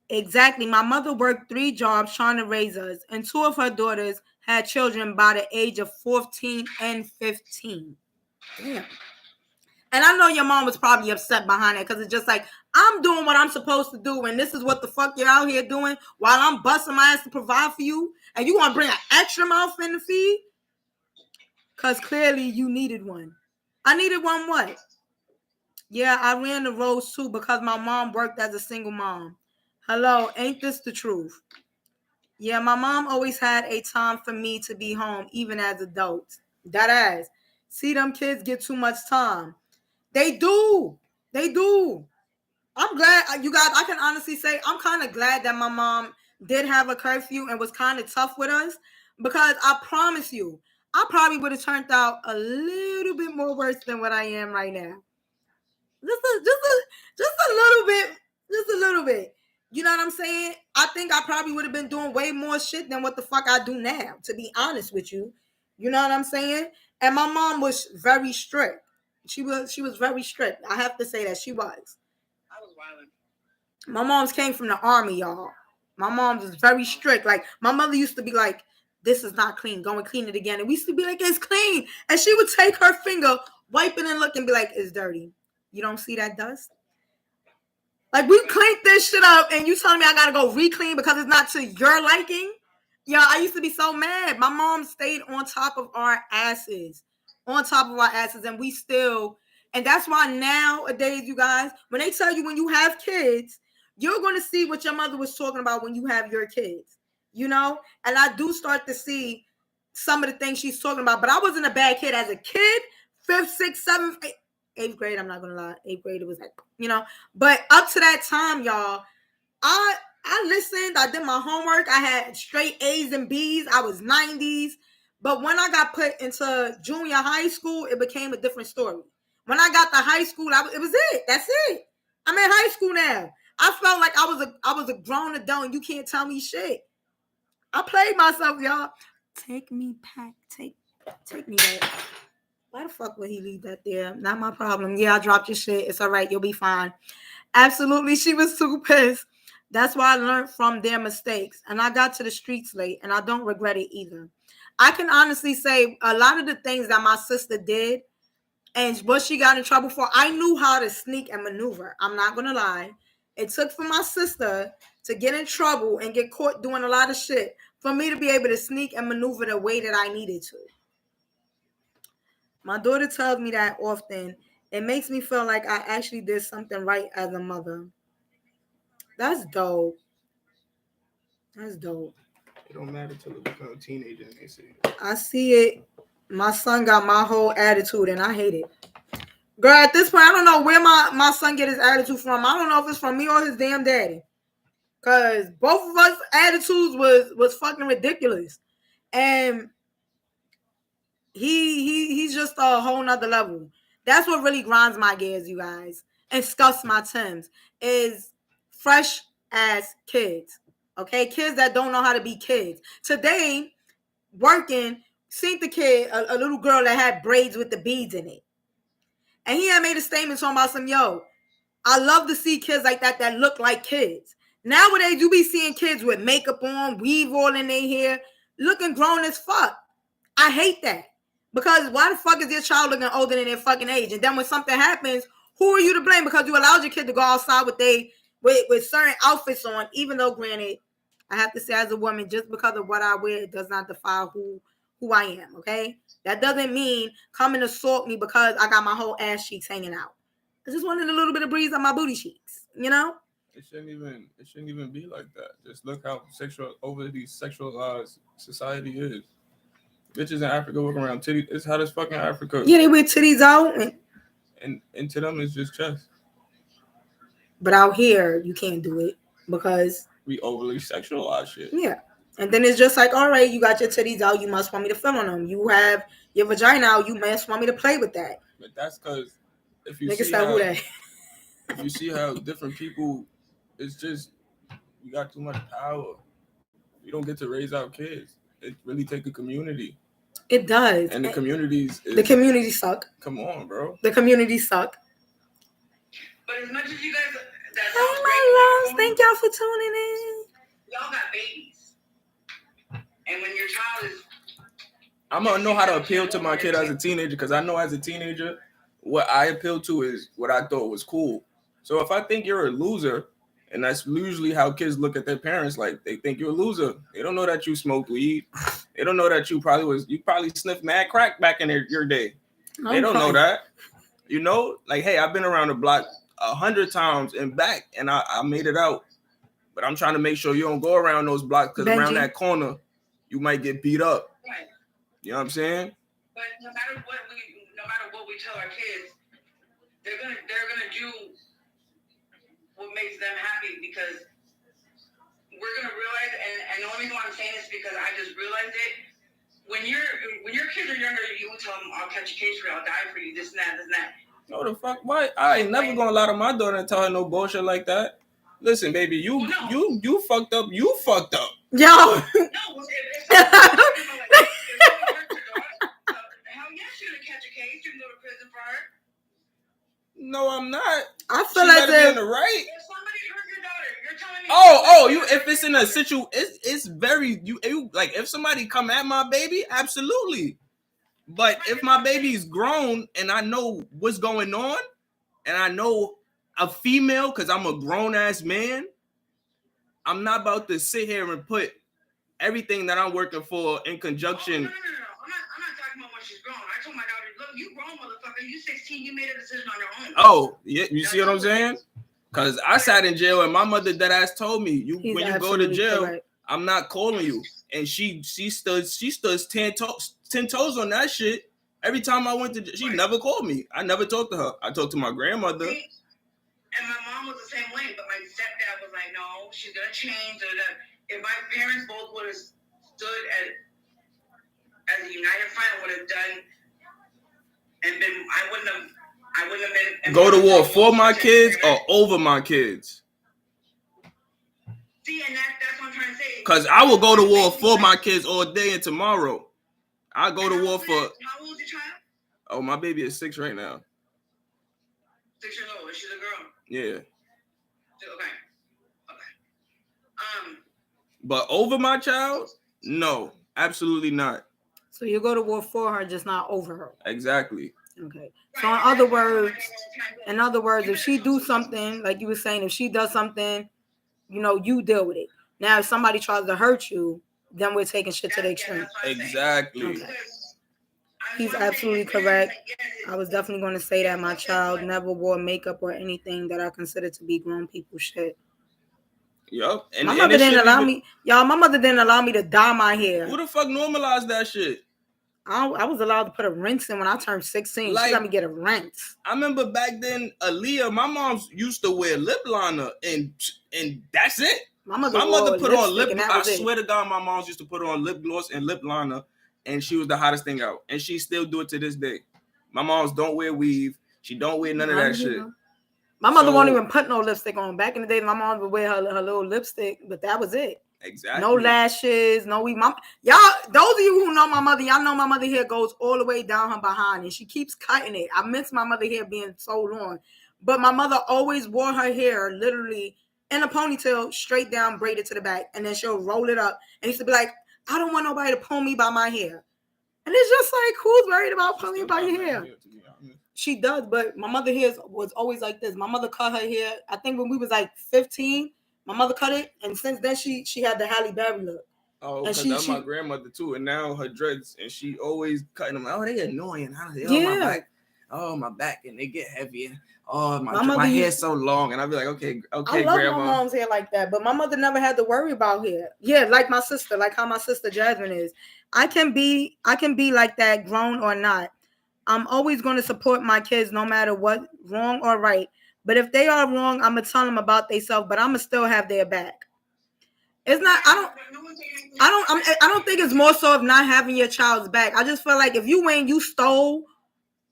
Exactly. My mother worked 3 jobs trying to raise us, and 2 of her daughters had children by the age of 14 and 15. Damn. And I know your mom was probably upset behind it because it's just like, I'm doing what I'm supposed to do, and this is what the fuck you're out here doing while I'm busting my ass to provide for you, and you want to bring an extra mouth in the feed? Because clearly you needed one. I needed one what? Yeah, I ran the roads too because my mom worked as a single mom. Hello, ain't this the truth? Yeah, my mom always had a time for me to be home, even as adults. That ass. See, them kids get too much time. They do. They do. I'm glad, you guys, I can honestly say I'm kind of glad that my mom did have a curfew and was kind of tough with us, because I promise you, I probably would have turned out a little bit more worse than what I am right now. Just a little bit. Just a little bit. You know what I'm saying? I think I probably would have been doing way more shit than what the fuck I do now, to be honest with you. You know what I'm saying? And my mom was very strict. She was very strict. I have to say that she was. I was violent. My mom's came from the army, y'all. My mom was very strict. Like, my mother used to be like, this is not clean. Go and clean it again. And we used to be like, it's clean. And she would take her finger, wipe it and look and be like, it's dirty. You don't see that dust? Like, we cleaned this shit up and you telling me I gotta go re-clean because it's not to your liking? Yeah, I used to be so mad. My mom stayed on top of our asses. On top of our asses. And we still, and that's why nowadays, you guys, when they tell you when you have kids, you're going to see what your mother was talking about when you have your kids. You know? And I do start to see some of the things she's talking about. But I wasn't a bad kid as a kid. 5th, 6th, 7th, 8th grade, I'm not going to lie. 8th grade, it was like, you know. But up to that time, y'all, I listened. I did my homework. I had straight A's and B's. I was 90s. But when I got put into junior high school, it became a different story. When I got to high school, it was it. That's it. I'm in high school now. I felt like I was a grown adult and you can't tell me shit. I played myself, y'all. Take me back. Take me back. Why the fuck would he leave that there? Not my problem. Yeah, I dropped your shit. It's all right. You'll be fine. Absolutely. She was too pissed. That's why I learned from their mistakes. And I got to the streets late, and I don't regret it either. I can honestly say a lot of the things that my sister did and what she got in trouble for, I knew how to sneak and maneuver. I'm not going to lie. It took for my sister to get in trouble and get caught doing a lot of shit for me to be able to sneak and maneuver the way that I needed to. My daughter tells me that often. It makes me feel like I actually did something right as a mother. That's dope. That's dope. It don't matter till they become a teenager and they say, I see it. My son got my whole attitude and I hate it. Girl, at this point, I don't know where my son get his attitude from. I don't know if it's from me or his damn daddy. Cause both of us attitudes was fucking ridiculous. And he's just a whole nother level. That's what really grinds my gears, you guys, and scuffs my Timbs, is fresh ass kids. Okay, kids that don't know how to be kids. Today, working, seen the kid, a little girl that had braids with the beads in it. And he had made a statement talking about some, yo, I love to see kids like that look like kids. Nowadays, you be seeing kids with makeup on, weave all in their hair, looking grown as fuck. I hate that. Because why the fuck is your child looking older than their fucking age? And then when something happens, who are you to blame? Because you allowed your kid to go outside with certain outfits on, even though, granted, I have to say as a woman, just because of what I wear, it does not define who I am, okay? That doesn't mean come and assault me because I got my whole ass cheeks hanging out. I just wanted a little bit of breeze on my booty cheeks, you know? It shouldn't even be like that. Just look how overly sexualized society is. Bitches in Africa walking around titties. It's hot as fucking Africa. Yeah, they wear titties out. And to them, it's just chest. But out here, you can't do it because we overly sexualize shit. Yeah. And then it's just like, all right, you got your titties out. You must want me to feel on them. You have your vagina out. You must want me to play with that. But that's because if you see how different people, it's just, you got too much power. You don't get to raise our kids. It really take a community. It does. And the communities suck. Come on, bro. The communities suck. But as much as you guys, hey, my loves, thank y'all for tuning in. Y'all got babies, and when your child is, I'm gonna know how to appeal to my kid as a teenager, because I know as a teenager, what I appeal to is what I thought was cool. So if I think you're a loser, and that's usually how kids look at their parents, like they think you're a loser. They don't know that you smoked weed. They don't know that you probably sniffed mad crack back in your day. They don't know that. You know, like, hey, I've been around the block 100 times and back, and I made it out. But I'm trying to make sure you don't go around those blocks, because around that corner, you might get beat up. Right. You know what I'm saying? But no matter what we tell our kids, they're gonna do what makes them happy, because we're gonna realize, and the only reason why I'm saying this is because I just realized it. When your kids are younger, you will tell them, I'll catch a case for you, I'll die for you, this and that. No, the fuck? Why? I ain't never gonna lie to my daughter and tell her no bullshit like that. Listen, baby, you fucked up. You fucked up. Yo. No, if someone hurt your daughter, hell yes, you're gonna catch a case. You can go to prison for her. No, I'm not. I feel like they're in the right. If somebody hurt your daughter, you're telling me. You. If it's in a situation, it's very you. Like if somebody come at my baby, absolutely. But if my baby's grown and I know what's going on, and I know a female, because I'm a grown ass man, I'm not about to sit here and put everything that I'm working for in conjunction. No. I'm not talking about when she's grown. I told my daughter, look, you grown, motherfucker. You 16. You made a decision on your own. Oh, yeah. You see what I'm saying? Because I sat in jail and my mother dead ass told me, when you go to jail, correct. I'm not calling you. And she stood 10 toes on that shit. Every time I went to jail, she never called me. I never talked to her. I talked to my grandmother. And my mom was the same way, but my stepdad was like, no, she's gonna change. If my parents both would have stood as a united front, would have done, and been, I wouldn't have been. Go to war for my kids or over my kids? See, and that's what I'm trying to say. Because I will go to war for my kids all day and tomorrow. I go to war for. How old is your child? Oh, my baby is 6 right now. 6 years old. She's a girl. Yeah. Okay. But over my child? No, absolutely not. So you go to war for her, just not over her. Exactly. Okay. So in other words, In other words, if she do something, like you were saying, if she does something, you know, you deal with it. Now, if somebody tries to hurt you, then we're taking shit to the extreme. Exactly. Okay. He's absolutely correct. I was definitely going to say that my child never wore makeup or anything that I consider to be grown people shit. Yup. My mother didn't allow me. Y'all, my mother didn't allow me to dye my hair. Who the fuck normalized that shit? I was allowed to put a rinse in when I turned 16. Like, she let me get a rinse. I remember back then, Aaliyah, my mom used to wear lip liner, and that's it. My mother put on lip. I swear to God, my mom used to put on lip gloss and lip liner, and she was the hottest thing out. And she still do it to this day. My moms don't wear weave. She don't wear none of that shit. My mother won't even put no lipstick on. Back in the day, my mom would wear her little lipstick, but that was it. Exactly. No lashes, no weave. Y'all, those of you who know my mother, y'all know my mother hair goes all the way down her behind, and she keeps cutting it. I miss my mother hair being so long, but my mother always wore her hair literally in a ponytail, straight down, braided to the back, and then she'll roll it up. And used to be like, I don't want nobody to pull me by my hair. And it's just like, who's worried about pulling you by your hair? She does, but my mother hair was always like this. My mother cut her hair, I think when we was like 15, my mother cut it, and since then she had the Halle Berry look. Oh, because that's my grandmother too, and now her dreads, and she always cutting them. Oh, they annoying. My back, and they get heavy. Oh, my hair's so long, and I'll be like, okay, I love grandma. my mom's hair like that, but my mother never had to worry about hair. Yeah, like my sister, like how my sister Jasmine is. I can be like that, grown or not. I'm always going to support my kids no matter what, wrong or right. But if they are wrong, I'm going to tell them about themselves, but I'm going to still have their back. It's not, I don't think it's more so of not having your child's back. I just feel like if you stole,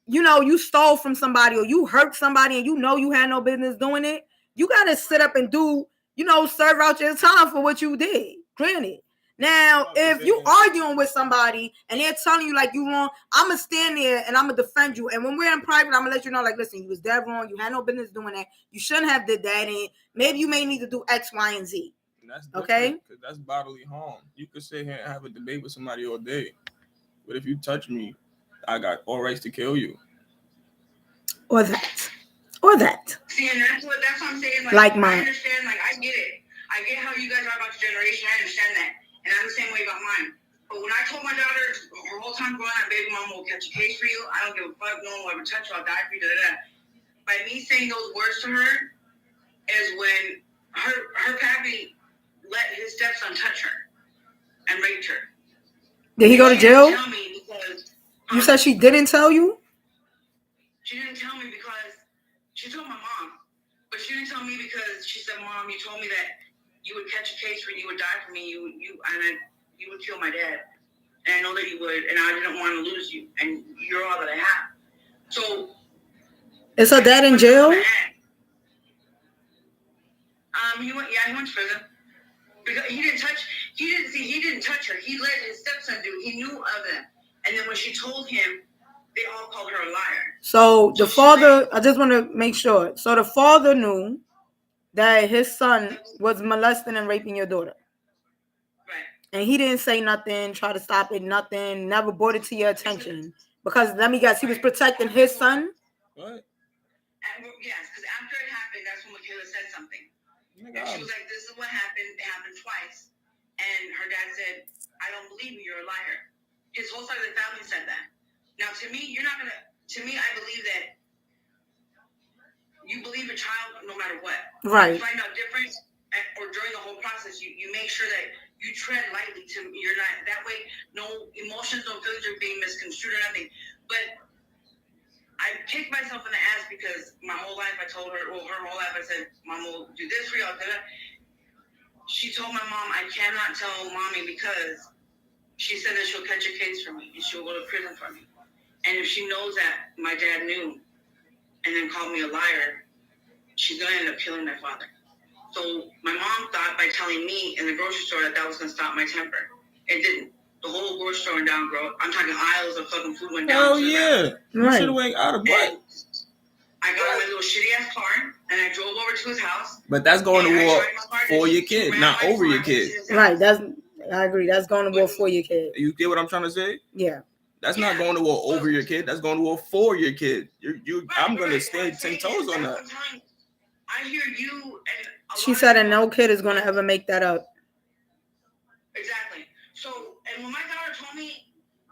you stole from somebody or you hurt somebody and you had no business doing it, you got to sit up and do, serve out your time for what you did. Granted. Now, if you arguing with somebody and they're telling you like you wrong, I'm going to stand there and I'm going to defend you. And when we're in private, I'm going to let you know, like, listen, you was dead wrong. You had no business doing that. You shouldn't have did that. And maybe you may need to do X, Y, and Z. That's okay? Because that's bodily harm. You could sit here and have a debate with somebody all day. But if you touch me, I got all rights to kill you. Or that. See, and that's what I'm saying. Like I understand. Like, I get it. I get how you guys are about your generation. I understand that. And I'm the same way about mine. But when I told my daughter her whole time growing up, baby mama will catch a case for you. I don't give a fuck. No one will ever touch you. I'll die for you. By me saying those words to her is when her pappy let his stepson touch her and raped her. Did he go to jail? Tell me because, you said she didn't tell you? She didn't tell me because she told my mom. But she didn't tell me because she said, Mom, you told me that you would catch a case where you would die for me. You would kill my dad. And I know that you would. And I didn't want to lose you. And you're all that I have. So. Is her dad in jail? He went to prison. Because he didn't touch her. He let his stepson do it. He knew of them. And then when she told him, they all called her a liar. So the father, I just want to make sure. So the father knew that his son was molesting and raping your daughter. Right. And he didn't say nothing, try to stop it, nothing, never brought it to your attention. Because let me guess, he was protecting his son? What? Yes, because after it happened, that's when Michaela said something. And she was like, this is what happened. It happened twice. And her dad said, I don't believe you. You're a liar. His whole side of the family said that. Now, to me, I believe that you believe a child no matter what. Right. You find out different, or during the whole process, you make sure that you tread lightly you're not, that way, no emotions, no feelings are being misconstrued or nothing. But I kicked myself in the ass because my whole life I told her, her whole life I said, Mom will do this for you, I'll do that. She told my mom, I cannot tell Mommy because she said that she'll catch a case for me and she'll go to prison for me. And if she knows that my dad knew and then called me a liar, she's going to end up killing my father. So my mom thought by telling me in the grocery store that was going to stop my temper. It didn't. The whole grocery store went down, bro. I'm talking aisles of fucking food went down. Oh, yeah. You should have went out of butt. I got in my little shitty-ass car, and I drove over to his house. But that's going to war for your kid, not over your kid. Right. I agree. That's going to war for your kid. You get what I'm trying to say? Yeah. That's not going to war over your kid. That's going to war for your kid. I'm gonna stay 10 toes on that. I hear you. And she said, and no kid is gonna ever make that up. Exactly. So, and when my daughter told me,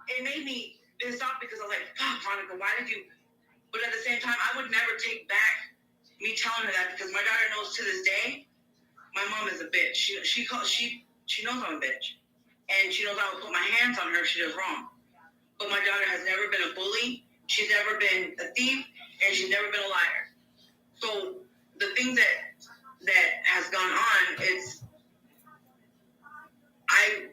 it made me pissed off because I was like, "Fuck, Veronica, why did you?" But at the same time, I would never take back me telling her that because my daughter knows to this day, my mom is a bitch. She knows I'm a bitch, and she knows I will put my hands on her if she does wrong. But my daughter has never been a bully. She's never been a thief, and she's never been a liar. So the thing that has gone on is I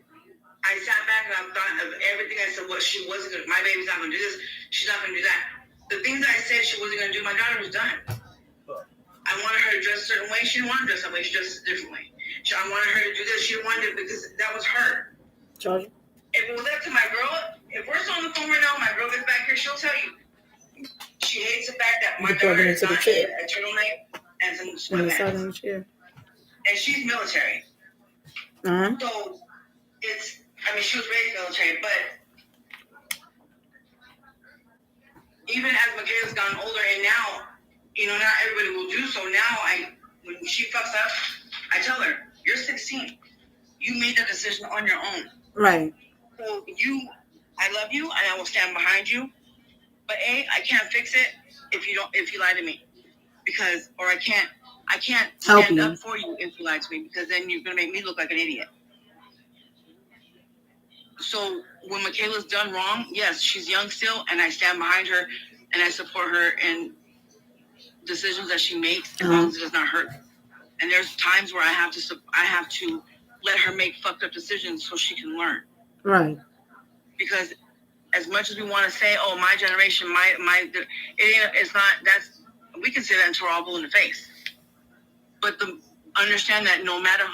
sat back and I thought of everything I said. What she wasn't gonna. My baby's not gonna do this. She's not gonna do that. The things that I said she wasn't gonna do, my daughter was done. I wanted her to dress a certain way. She didn't want to dress that way. She dressed a different way. I wanted her to do this. She didn't want to do it because that was her. Georgia. If it was up to my girl, if we're still on the phone right now, my girl gets back here, she'll tell you. She hates the fact that my daughter is not in a turtleneck and some sweatpants. And she's military. Uh-huh. So she was raised military, but even as Michaela's gotten older and now, not everybody will do so. Now when she fucks up, I tell her, you're 16. You made that decision on your own. Right. So I love you and I will stand behind you. But I can't fix it if you lie to me. I can't stand up for you if you lie to me because then you're gonna make me look like an idiot. So when Michaela's done wrong, yes, she's young still, and I stand behind her and I support her in decisions that she makes as long as it does not hurt. And there's times where I have to let her make fucked up decisions so she can learn. Right. Because as much as we want to say, "Oh, my generation, it's not." We can say that until we're all blue in the face. But understand that no matter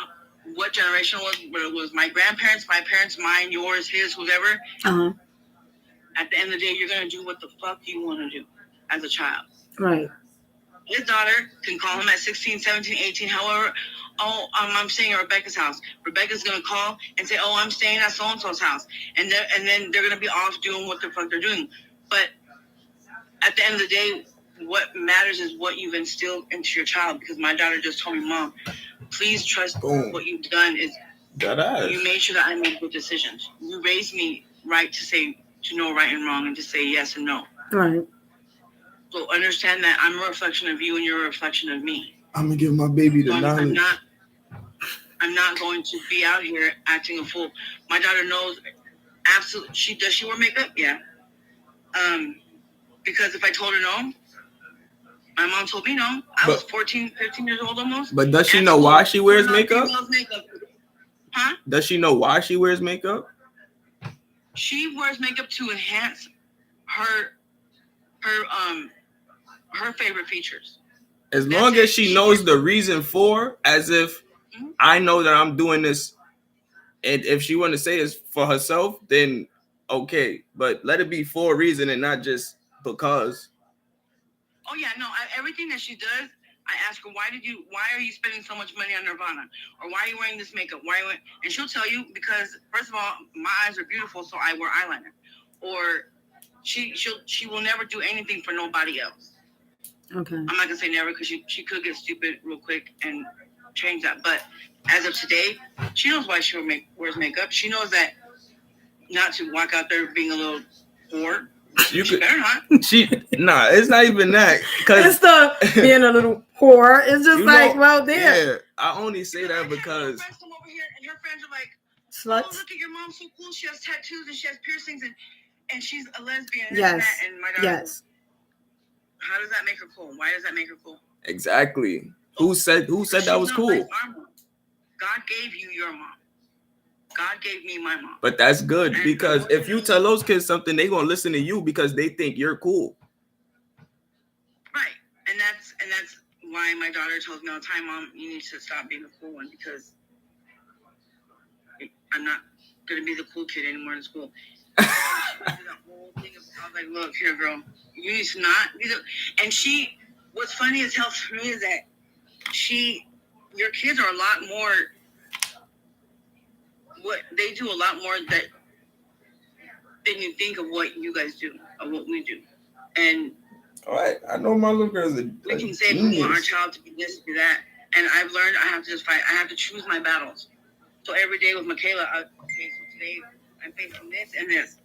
what generation it was, whether it was my grandparents, my parents, mine, yours, his, whoever, at the end of the day, you're gonna do what the fuck you want to do as a child. Right. His daughter can call him at 16, 17, 18, however. "Oh, I'm staying at Rebecca's house." Rebecca's going to call and say, "Oh, I'm staying at so-and-so's house." And then they're going to be off doing what the fuck they're doing. But at the end of the day, what matters is what you've instilled into your child. Because my daughter just told me, "Mom, please trust what you've done is you made sure that I made good decisions. You raised me right to know right and wrong and to say yes and no." Right. So understand that I'm a reflection of you and you're a reflection of me. I'm gonna give my baby the knowledge. I'm not going to be out here acting a fool. My daughter knows absolutely. Does she wear makeup? Yeah. Because if I told her no, my mom told me no. I was 14, 15 years old almost. But does she know why she wears makeup? Huh? Does she know why she wears makeup? She wears makeup to enhance her favorite features. As long as she knows the reason for, as if I know that I'm doing this, and if she want to say it's for herself, then okay. But let it be for a reason and not just because. Oh yeah, no. Everything that she does, I ask her, why are you spending so much money on Nirvana? Or why are you wearing this makeup? And she'll tell you, because first of all, my eyes are beautiful, so I wear eyeliner. Or she will never do anything for nobody else. Okay. I'm not gonna say never because she could get stupid real quick and change that. But as of today, she knows why she wears makeup. She knows that not to walk out there being a little whore. She better not. It's not even that. It's the being a little whore. It's just Yeah, I only say that because her friends come over here and her friends are like, sluts. "Oh, look at your mom, so cool. She has tattoos and she has piercings and she's a lesbian." Yes. And my daughter, yes. How does that make her cool? Why does that make her cool? Exactly. Who said that was cool? Like God gave you your mom. God gave me my mom. But that's good, because if you tell those kids something, they're gonna listen to you because they think you're cool. Right. And that's why my daughter tells me all the time, "Mom, you need to stop being the cool one because I'm not gonna be the cool kid anymore in school." I was like, "Look here, girl. You need to not be the..." And what's funny as hell for me is that your kids are a lot more, they do a lot more that than you think of what you guys do, of what we do. And all right, I know my little girl's a we can say we want our child to be this, to be that. And I've learned I have to just fight. I have to choose my battles. So every day with Michaela, okay, so today I'm facing this and this.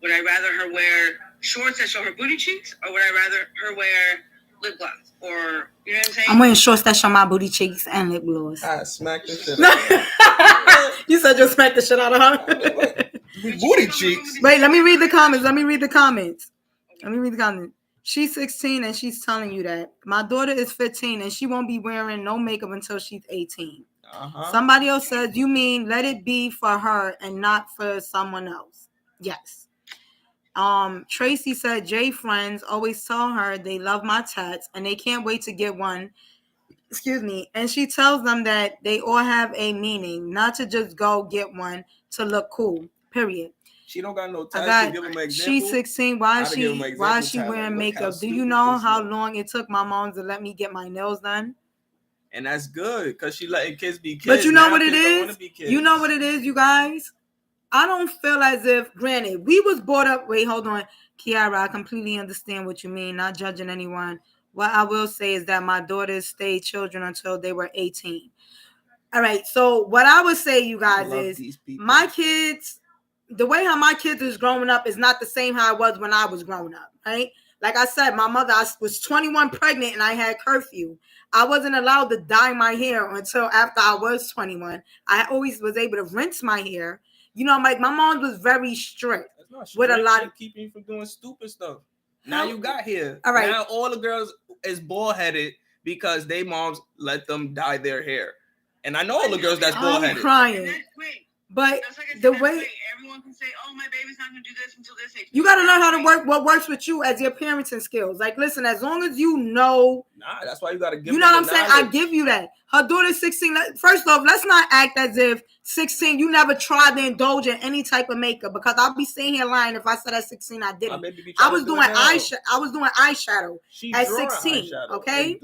Would I rather her wear shorts that show her booty cheeks, or would I rather her wear lip gloss? Or, you know what I'm saying? I'm wearing shorts that show my booty cheeks and lip gloss. I smacked the shit out of her. You said you'll smack the shit out of her? Booty cheeks. Wait, let me read the comments. She's 16 and she's telling you that. My daughter is 15 and she won't be wearing no makeup until she's 18. Somebody else says, you mean let it be for her and not for someone else? Yes. Tracy said, Jay friends always tell her they love my tats and they can't wait to get one. Excuse me. And she tells them that they all have a meaning, not to just go get one to look cool. Period. She don't got no tats to give them an example. She's 16. Why is she wearing makeup? Do you know how long it took my mom to let me get my nails done? And that's good because she letting kids be kids. But you know what it is? You know what it is, you guys? I don't feel as if, granted, we was brought up. Wait, hold on. Kiara, I completely understand what you mean. Not judging anyone. What I will say is that my daughters stayed children until they were 18. All right. So what I would say, you guys, is my kids, the way how my kids is growing up is not the same how it was when I was growing up, right? Like I said, my mother, I was 21 pregnant and I had curfew. I wasn't allowed to dye my hair until after I was 21. I always was able to rinse my hair. You know, like my mom was very strict with a lot of keeping you from doing stupid stuff. Now you got here. All right. Now all the girls is bald headed because they moms let them dye their hair. And I know all the girls that's bald headed. I'm crying. But the way everyone can say, "Oh, my baby's not gonna do this until this age." You got to learn how to work what works with you as your parenting skills. Like, listen, as long as you know. Nah, that's why you got to give. You know what I'm saying? I give you that. Her daughter's 16. First off, let's not act as if 16 you never tried to indulge in any type of makeup, because I'll be sitting here lying if I said at 16 I didn't. I was doing eyeshadow at 16. Okay,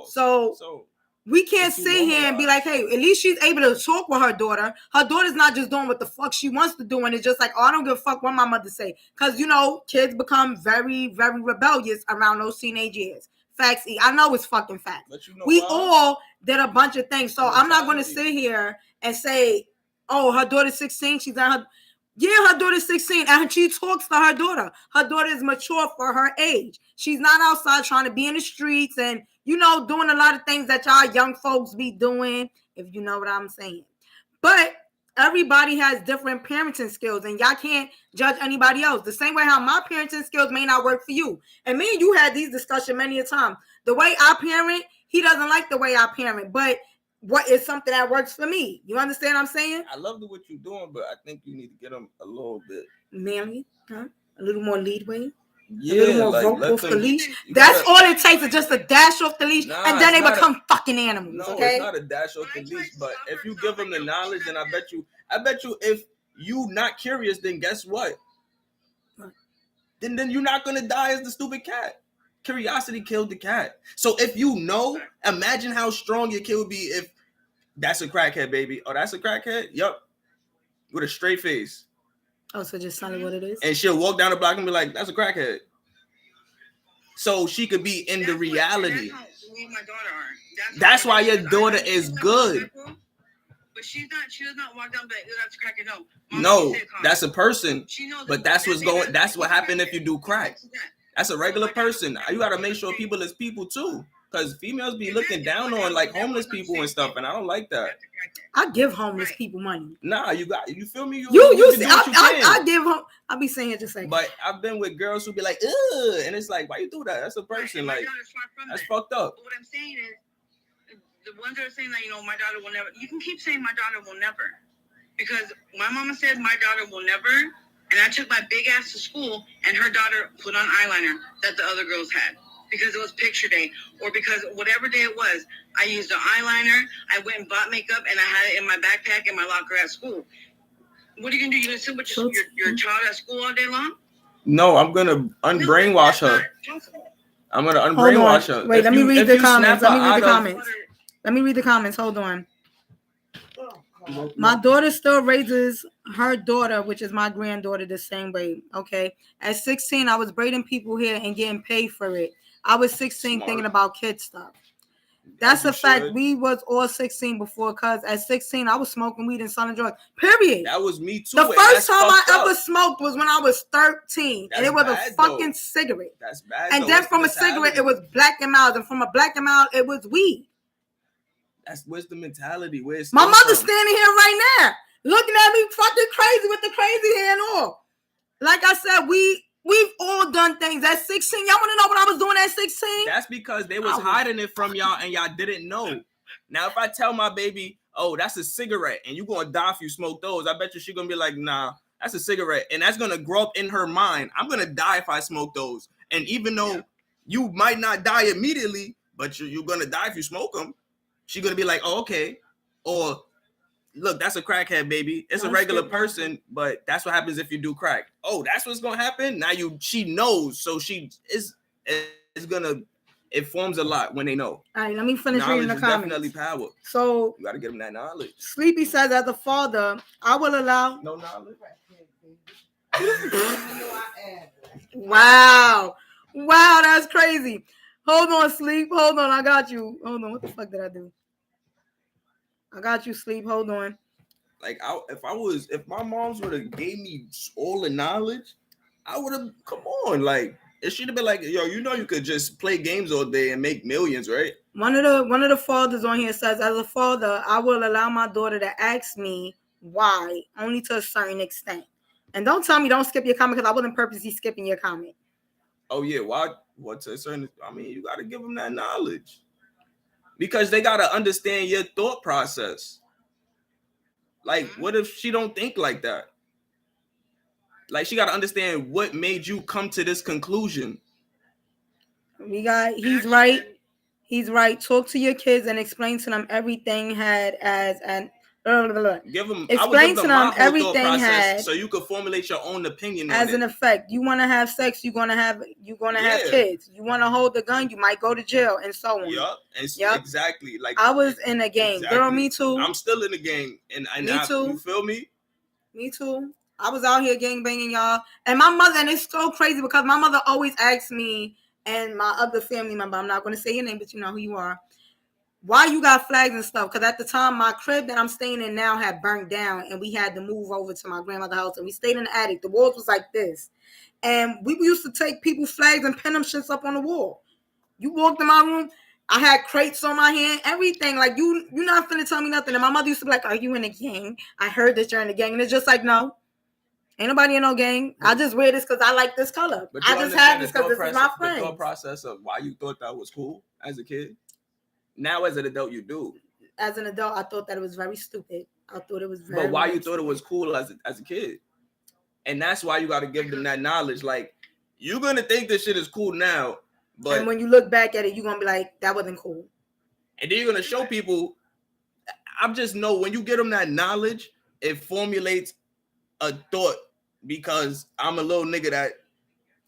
so. We can't sit here and be like, hey, at least she's able to talk with her daughter. Her daughter's not just doing what the fuck she wants to do. And it's just like, oh, I don't give a fuck what my mother say. Because, you know, kids become very, very rebellious around those teenage years. Facts. I know it's fucking facts. But you know we all did a bunch of things. So I'm not going to sit here and say, oh, her daughter's 16. She's at her. Yeah, her daughter's 16 and she talks to her daughter. Her daughter is mature for her age. She's not outside trying to be in the streets and, you know, doing a lot of things that y'all young folks be doing, if you know what I'm saying. But everybody has different parenting skills and y'all can't judge anybody else. The same way how my parenting skills may not work for you. And me and you had these discussions many a time. The way I parent, he doesn't like the way I parent, but what is something that works for me? You understand what I'm saying? I love what you're doing, but I think you need to get them a little bit manly, huh? A little more leadway. Yeah, a little more rope off the leash. That's all it takes, is just a dash off the leash, and then they become fucking animals. No, okay? It's not a dash off the leash, but if you give them the knowledge, then I bet you if you not curious, then guess what? Then you're not gonna die as the stupid cat. Curiosity killed the cat. So if you know, imagine how strong your kid would be if that's a crackhead, baby. Oh, that's a crackhead? Yup. With a straight face. Oh, so just tell her what it is? And she'll walk down the block and be like, that's a crackhead. So she could be in the reality. That's how me and my daughter are. That's why your daughter is good. But she does not walk down and be like, that's a crackhead. No, that's a person. But that's what happened if you do crack. That's a regular person. You got to make sure people is people too. Because females be looking down on like homeless people and stuff, and I don't like that. I give homeless people money. Nah, you feel me? I give them. I be saying it just like. But I've been with girls who be like, ugh, and it's like, why you do that? That's a person. Like, that's fucked up. But what I'm saying is, the ones that are saying that, you know, my daughter will never. You can keep saying my daughter will never, because my mama said my daughter will never, and I took my big ass to school, and her daughter put on eyeliner that the other girls had. Because it was picture day, or because whatever day it was, I used an eyeliner. I went and bought makeup, and I had it in my backpack in my locker at school. What are you gonna do? You gonna sit with your child at school all day long? No, I'm gonna unbrainwash her. I'm gonna unbrainwash her. Wait, let me read the comments. Let me read the comments. Hold on. My daughter still raises her daughter, which is my granddaughter, the same way. Okay. At 16, I was braiding people hair and getting paid for it. I was 16 Smart. thinking about kid stuff. As That's you a fact. should. We was all 16 before, cause at 16 I was smoking weed and selling drugs. Period. That was me too. The and first that's time I fucked ever up. smoked was when I was 13, and That's it was a bad, fucking though. cigarette. That's bad. And though. then It's from the a cigarette, mentality. it was Black and Mild, and from a Black and Mild, it was weed. Where's the mentality? Where's My mother's standing here right now, looking at me fucking crazy with the crazy hair and all. Like I said, we've all done things at 16. Y'all want to know what I was doing at 16? That's because they was hiding it from y'all and y'all didn't know. Now, if I tell my baby, oh, that's a cigarette and you're going to die if you smoke those, I bet you she's going to be like, nah, that's a cigarette. And that's going to grow up in her mind. I'm going to die if I smoke those. And even though you might not die immediately, but you're going to die if you smoke them, she's going to be like, oh, okay. Or, look, that's a crackhead, baby. It's a regular person, but that's what happens if you do crack. Oh, that's what's going to happen? Now she knows. So it's going to, it forms a lot when they know. All right, let me finish Knowledge reading the is comments. definitely power. So You got to give them that knowledge. Sleepy says, as a father, I will allow. No knowledge. Wow, that's crazy. Hold on, Sleep. Hold on, I got you. Hold on, what the fuck did I do? I got you, Sleep. Hold on. Like, if my moms would have gave me all the knowledge, I would have, come on, like, it should have been like, yo, you know you could just play games all day and make millions, right? One of the fathers on here says, as a father, I will allow my daughter to ask me why, only to a certain extent. And don't tell me don't skip your comment, because I wasn't purposely skipping your comment. Oh yeah, why? What's a certain? I mean, you got to give them that knowledge because they got to understand your thought process. Like, what if she don't think like that? Like, she got to understand what made you come to this conclusion. He's right. He's right. Talk to your kids and explain to them everything had as an. Give them. Explain to them everything had so you could formulate your own opinion as on an it. effect. You want to have sex, you're gonna have kids. You want to hold the gun, you might go to jail, and so on. Yep. Exactly. Like, I was in a gang, exactly. Girl. Me too. I'm still in the gang, and me too. You feel me? Me too. I was out here gang banging, y'all, and my mother. And it's so crazy because my mother always asks me and my other family member. I'm not gonna say your name, but you know who you are. Why you got flags and stuff? Because at the time, my crib that I'm staying in now had burnt down, and we had to move over to my grandmother's house, and we stayed in the attic. The walls was like this, and we used to take people's flags and pin them shits up on the wall. You walked in my room, I had crates on my hand, everything. Like, you're not finna tell me nothing. And my mother used to be like, are you in a gang? I heard that you're in a gang. And it's just like, no, ain't nobody in no gang. I just wear this because I like this color. I just have this because this is my friend. The thought process of why you thought that was cool as a kid. Now, as an adult, you do. As an adult, I thought that it was very stupid. I thought it was very. But why you thought it was cool as a kid? And that's why you got to give them that knowledge. Like, you're gonna think this shit is cool now, but and when you look back at it, you're gonna be like, that wasn't cool. And then you're gonna show people. I just know when you get them that knowledge, it formulates a thought. Because I'm a little nigga that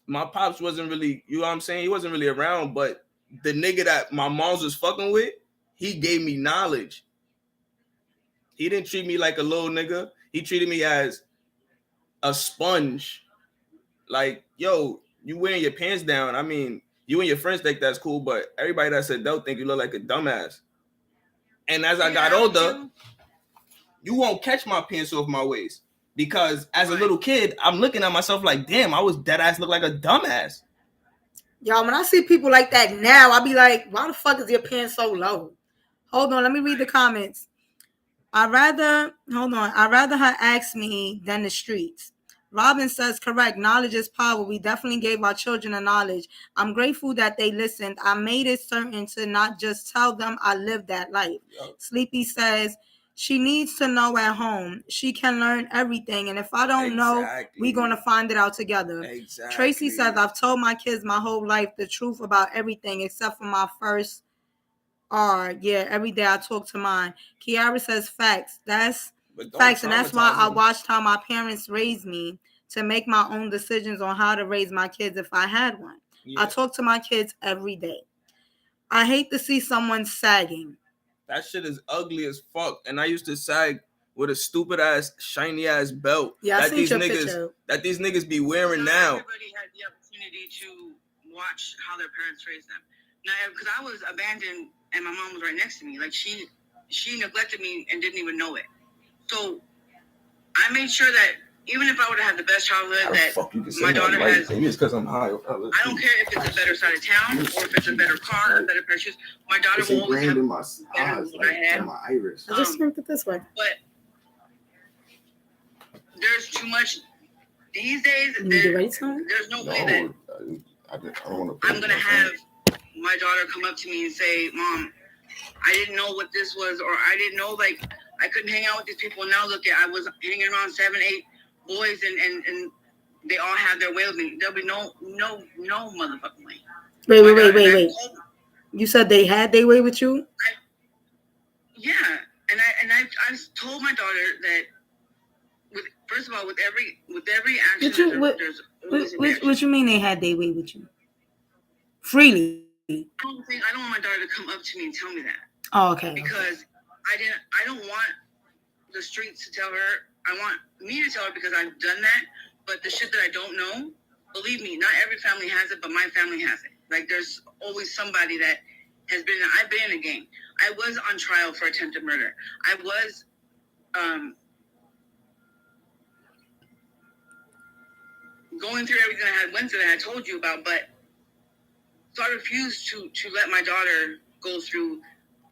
my pops wasn't really, you know what I'm saying? He wasn't really around, but the nigga that my mom's was fucking with, he gave me knowledge. He didn't treat me like a little nigga. He treated me as a sponge. Like, yo, you wearing your pants down. I mean, you and your friends think that's cool, but everybody that's adult think you look like a dumbass. And as I got older, you won't catch my pants off my waist. Because as a little kid, I'm looking at myself like, damn, I was dead ass look like a dumbass. Y'all, when I see people like that now, I'll be like, why the fuck is your pants so low? Hold on, let me read the comments. I'd rather her ask me than the streets. Robin says, correct, knowledge is power. We definitely gave our children the knowledge. I'm grateful that they listened. I made it certain to not just tell them I lived that life. Yep. Sleepy says, she needs to know at home. She can learn everything. And if I don't know, we're going to find it out together. Exactly. Tracy says, I've told my kids my whole life the truth about everything except for my first yeah, every day I talk to mine. Kiara says facts. That's facts, and that's why I watched how my parents raised me to make my own decisions on how to raise my kids if I had one. Yeah. I talk to my kids every day. I hate to see someone sagging. That shit is ugly as fuck. And I used to sag with a stupid ass, shiny ass belt Yeah, I that seen these your niggas picture. be wearing Not now. everybody had the opportunity to watch how their parents raised them. Now, because I was abandoned and my mom was right next to me, like she neglected me and didn't even know it. So I made sure that even if I would have had the best childhood, How the that fuck you can say my that daughter light? has. Maybe it's because I'm high. I don't care if it's a better side of town or if it's a better car, a better pair of shoes. My daughter It's will always have ingrained in my better eyes, than I like had. in my iris. I just moved it this way. But there's too much these days. There's no way that I don't want to. I'm gonna have my daughter come up to me and say, "Mom, I didn't know what this was, or I didn't know like I couldn't hang out with these people. Now look at I was hanging around 7, 8 boys, and they all have their way with me. There'll be no motherfucking way." Wait. You said they had their way with you? Yeah, and I told my daughter that. First of all, with every action, there's always a reaction. What you mean they had their way with you? Freely. I don't want my daughter to come up to me and tell me that. Oh, okay. Because I don't want the streets to tell her. I want me to tell her because I've done that. But the shit that I don't know, believe me, not every family has it, but my family has it. Like there's always somebody that has been. I've been in a gang. I was on trial for attempted murder. I was. Going through everything I had went through that I told you about, but so I refused to let my daughter go through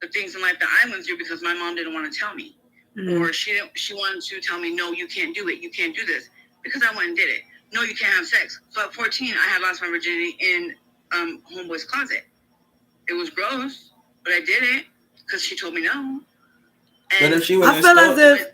the things in life that I went through because my mom didn't want to tell me, or she wanted to tell me, no, you can't do it, you can't do this, because I went and did it. No, you can't have sex. So at 14, I had lost my virginity in homeboy's closet. It was gross, but I did it because she told me no. And but if she would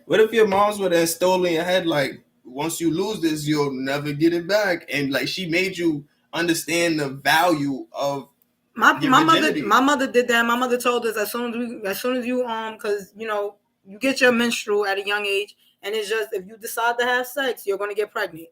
what if your mom's would have installed in your head like, once you lose this, you'll never get it back, and like she made you understand the value of my mother did that. My mother told us as soon as you because you get your menstrual at a young age, and it's just if you decide to have sex, you're gonna get pregnant.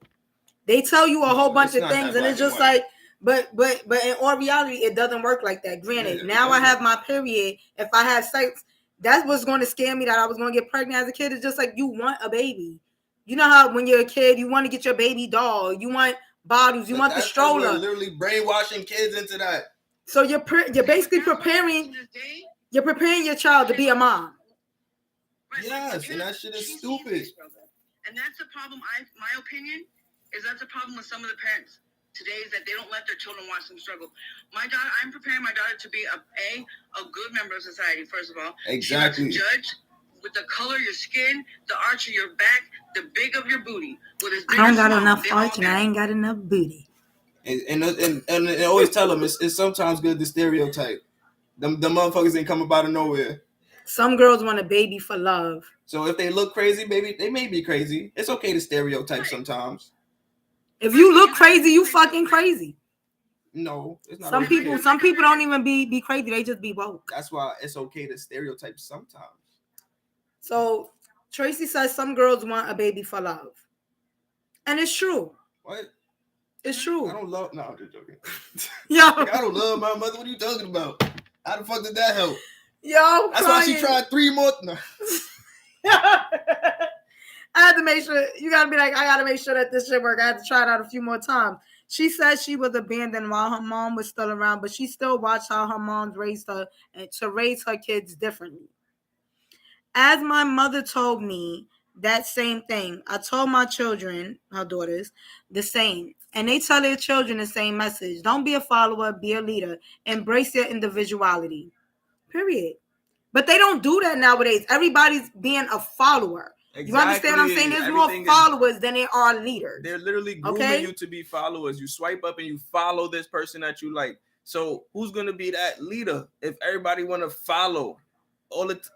They tell you a whole bunch of things, and it's just like, but in all reality, it doesn't work like that. Granted, now I have my period. If I have sex, that's what's going to scare me that I was going to get pregnant as a kid. It's just like you want a baby. You know how when you're a kid, you want to get your baby doll, you want bottles, you want the stroller. Literally brainwashing kids into that. So you're basically preparing your child to be a mom. Yes, and that shit is stupid. And that's the problem. My opinion is that's a problem with some of the parents today is that they don't let their children watch them struggle. My daughter, I'm preparing my daughter to be a good member of society. First of all, exactly. She judge with the color of your skin, the arch of your back, the big of your booty. I don't got enough arch and I ain't got enough booty. And always tell them it's sometimes good to stereotype. The motherfuckers ain't come up out of nowhere. Some girls want a baby for love. So if they look crazy, baby, they may be crazy. It's okay to stereotype sometimes. If you look crazy, you fucking crazy. No, it's not. Some people don't even be crazy. They just be woke. That's why it's okay to stereotype sometimes. So Tracy says some girls want a baby for love, and it's true. What? It's true. I don't love. No, I'm just joking. Yo, like, I don't love my mother. What are you talking about? How the fuck did that help? Yo, that's why she tried 3 more. No. I had to make sure. You gotta be like, I gotta make sure that this shit work. I had to try it out a few more times. She said she was abandoned while her mom was still around, but she still watched how her mom raised her and to raise her kids differently. As my mother told me that same thing, I told my children, her daughters, the same. And they tell their children the same message. Don't be a follower, be a leader. Embrace your individuality. Period. But they don't do that nowadays. Everybody's being a follower. Exactly. You understand what I'm saying? There's more followers than there are leaders. They're literally grooming you to be followers. You swipe up and you follow this person that you like. So who's going to be that leader if everybody want to follow all it?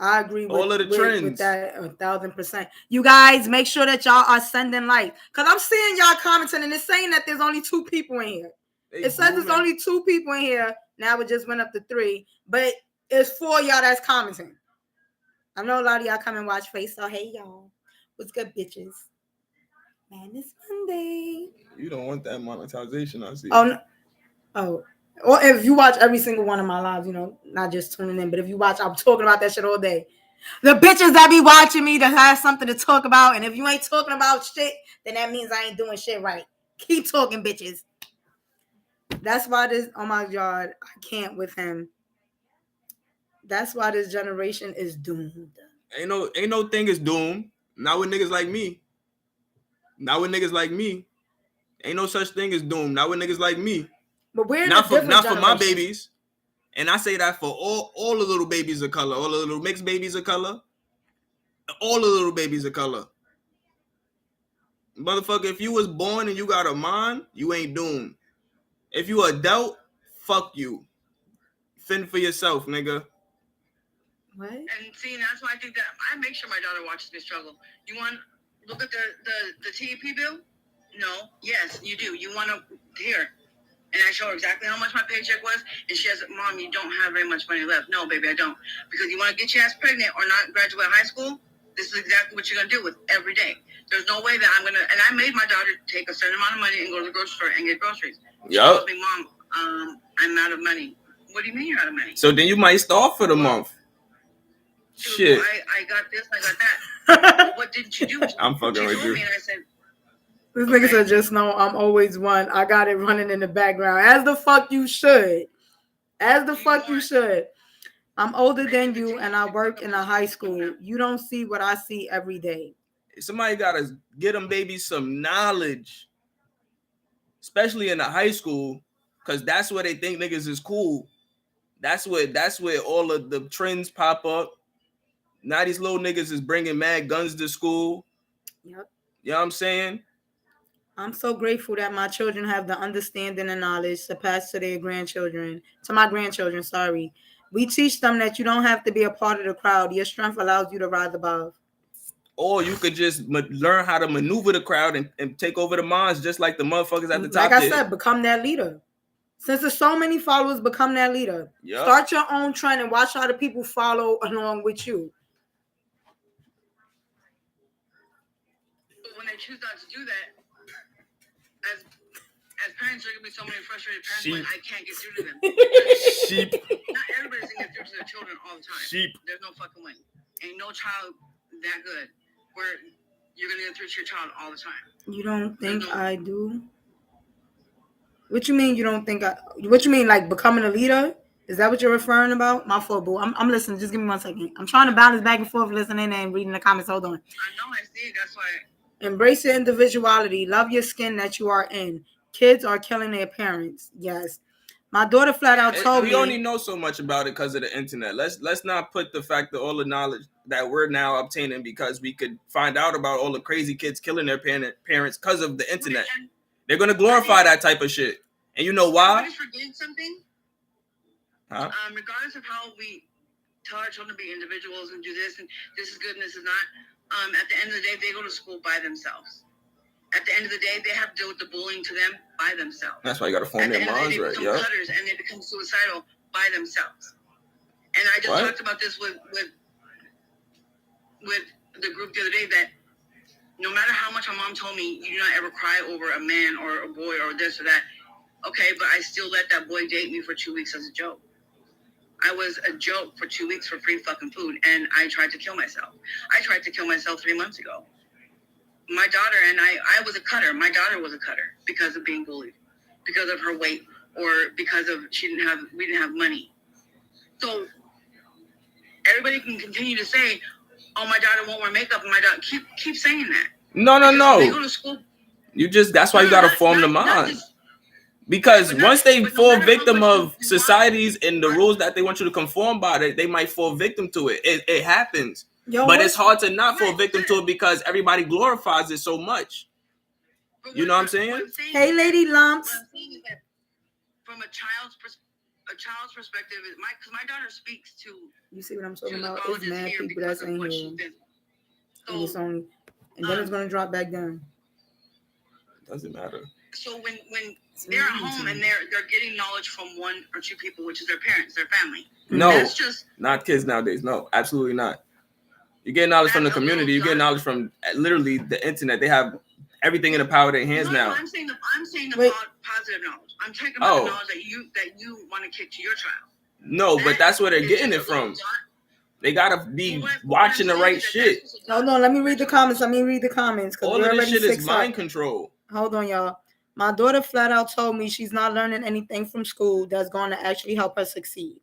I agree with all of the trends. With that 1,000%. You guys make sure that y'all are sending likes. Because I'm seeing y'all commenting and it's saying that there's only 2 people in here. It says there's only 2 people in here. Now it just went up to 3. But it's 4 y'all that's commenting. I know a lot of y'all come and watch Face. So hey y'all. What's good, bitches? Man, it's Monday. You don't want that monetization, I see. Oh, no. Oh. Or if you watch every single one of my lives, not just tuning in, but if you watch, I'm talking about that shit all day. The bitches that be watching me that have something to talk about, and if you ain't talking about shit, then that means I ain't doing shit right. Keep talking, bitches. That's why this, oh my God, I can't with him. That's why this generation is doomed. Ain't no thing is doomed. Not with niggas like me. Not with niggas like me. Ain't no such thing as doomed. Not with niggas like me. But we're in not a for different generation. my babies. And I say that for all the little babies of color, all the little mixed babies of color, all the little babies of color. Motherfucker, if you was born and you got a mind, you ain't doomed. If you adult, fuck you. Fend for yourself, nigga. What? And see, that's why I think that I make sure my daughter watches me struggle. You want to look at the TEP bill? No. Yes, you do. You want to here. And I show her exactly how much my paycheck was, and she says, "Mom, you don't have very much money left." No, baby, I don't. Because you want to get your ass pregnant or not graduate high school, this is exactly what you're going to do with every day. There's no way that I'm going to, and I made my daughter take a certain amount of money and go to the grocery store and get groceries. She tells me, "Mom, I'm out of money." What do you mean you're out of money? So then you might starve for the month. Shit. I got this, I got that. Well, what didn't you do? I'm fucking with you. Me and I said, this nigga said, just know I'm always one. I got it running in the background. As the fuck you should. As the fuck you should. I'm older than you and I work in a high school. You don't see what I see every day. Somebody gotta get them babies some knowledge. Especially in the high school. Because that's where they think niggas is cool. That's where all of the trends pop up. Now these little niggas is bringing mad guns to school. Yep. You know what I'm saying? I'm so grateful that my children have the understanding and knowledge to pass to their grandchildren. To my grandchildren, sorry. We teach them that you don't have to be a part of the crowd. Your strength allows you to rise above. Or you could just learn how to maneuver the crowd and take over the minds just like the motherfuckers at the top. Like I said, become that leader. Since there's so many followers, become that leader. Yep. Start your own trend and watch how the people follow along with you. But when they choose not to do that, as parents, there are going to be so many frustrated parents when I can't get through to them. Sheep. Not everybody's going to get through to their children all the time. Sheep. There's no fucking way. Ain't no child that good where you're going to get through to your child all the time. You don't think I do? What you mean you don't think what you mean, like becoming a leader? Is that what you're referring about? My fault, boo. I'm listening. Just give me 1 second. I'm trying to balance back and forth, listening and reading the comments. Hold on. I know, I see. That's why. Embrace your individuality. Love your skin that you are in. Kids are killing their parents. Yes. My daughter flat out told me. We only know so much about it because of the internet. Let's not put the fact that all the knowledge that we're now obtaining because we could find out about all the crazy kids killing their parents because of the internet. They're going to glorify that type of shit. And you know why? Everybody's forgetting something. Huh? Regardless of how we tell our children to be individuals and do this and this is good and this is not, at the end of the day, they go to school by themselves. At the end of the day, they have to deal with the bullying to them by themselves. That's why you got to form their minds right. They become cutters and they become suicidal by themselves. And I just talked about this with the group the other day that no matter how much my mom told me, you do not ever cry over a man or a boy or this or that. Okay, but I still let that boy date me for 2 weeks as a joke. I was a joke for 2 weeks for free fucking food, and I tried to kill myself. I tried to kill myself 3 months ago. My daughter and I was a cutter. My daughter was a cutter because of being bullied, because of her weight, or because of we didn't have money. So everybody can continue to say, "Oh, my daughter won't wear makeup," and my daughter keep saying that. No. They go to school. That's why you got to form the mind. Because once they fall victim of societies and the rules that they want you to conform by, they might fall victim to it. It happens. But it's hard to not fall victim to it because everybody glorifies it so much. You know what I'm saying? Hey, Lady Lumps. What I'm saying is that from a child's perspective, because my daughter speaks to. You see what I'm talking about? It's mad people that's in here. And it's only, and then it's gonna drop back down. Doesn't matter. So when they're at home and they're getting knowledge from one or two people, which is their parents, their family. No, that's just not kids nowadays. No, absolutely not. You get knowledge from the community. You get knowledge from literally the internet. They have everything in the power of their hands now. I'm saying the positive knowledge. I'm talking about the knowledge that you want to kick to your child. No, but that's where they're getting it from. They gotta be watching the right shit. Hold on, let me read the comments. All of this shit is mind control. Hold on, y'all. My daughter flat out told me she's not learning anything from school that's going to actually help her succeed.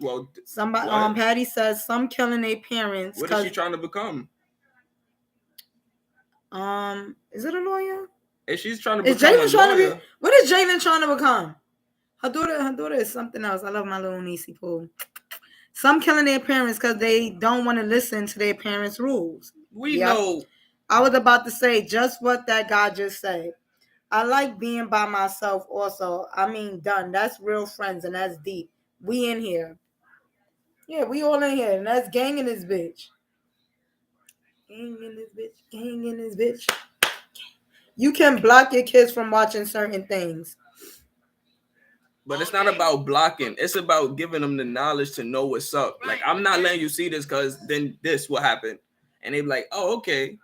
Well, somebody, Patty says some killing their parents. What is she trying to become? Is it a lawyer? If she's trying to become a lawyer, what is Jalen trying to become? Her daughter is something else. I love my little niecey poo. Some killing their parents because they don't want to listen to their parents' rules. We know. I was about to say just what that guy just said. I like being by myself also. I mean, done. That's real friends and that's deep. We in here. Yeah, we all in here. And that's gang in this bitch. Gang in this bitch. You can block your kids from watching certain things. But it's not about blocking. It's about giving them the knowledge to know what's up. Like, I'm not letting you see this because then this will happen. And they be like, oh, okay.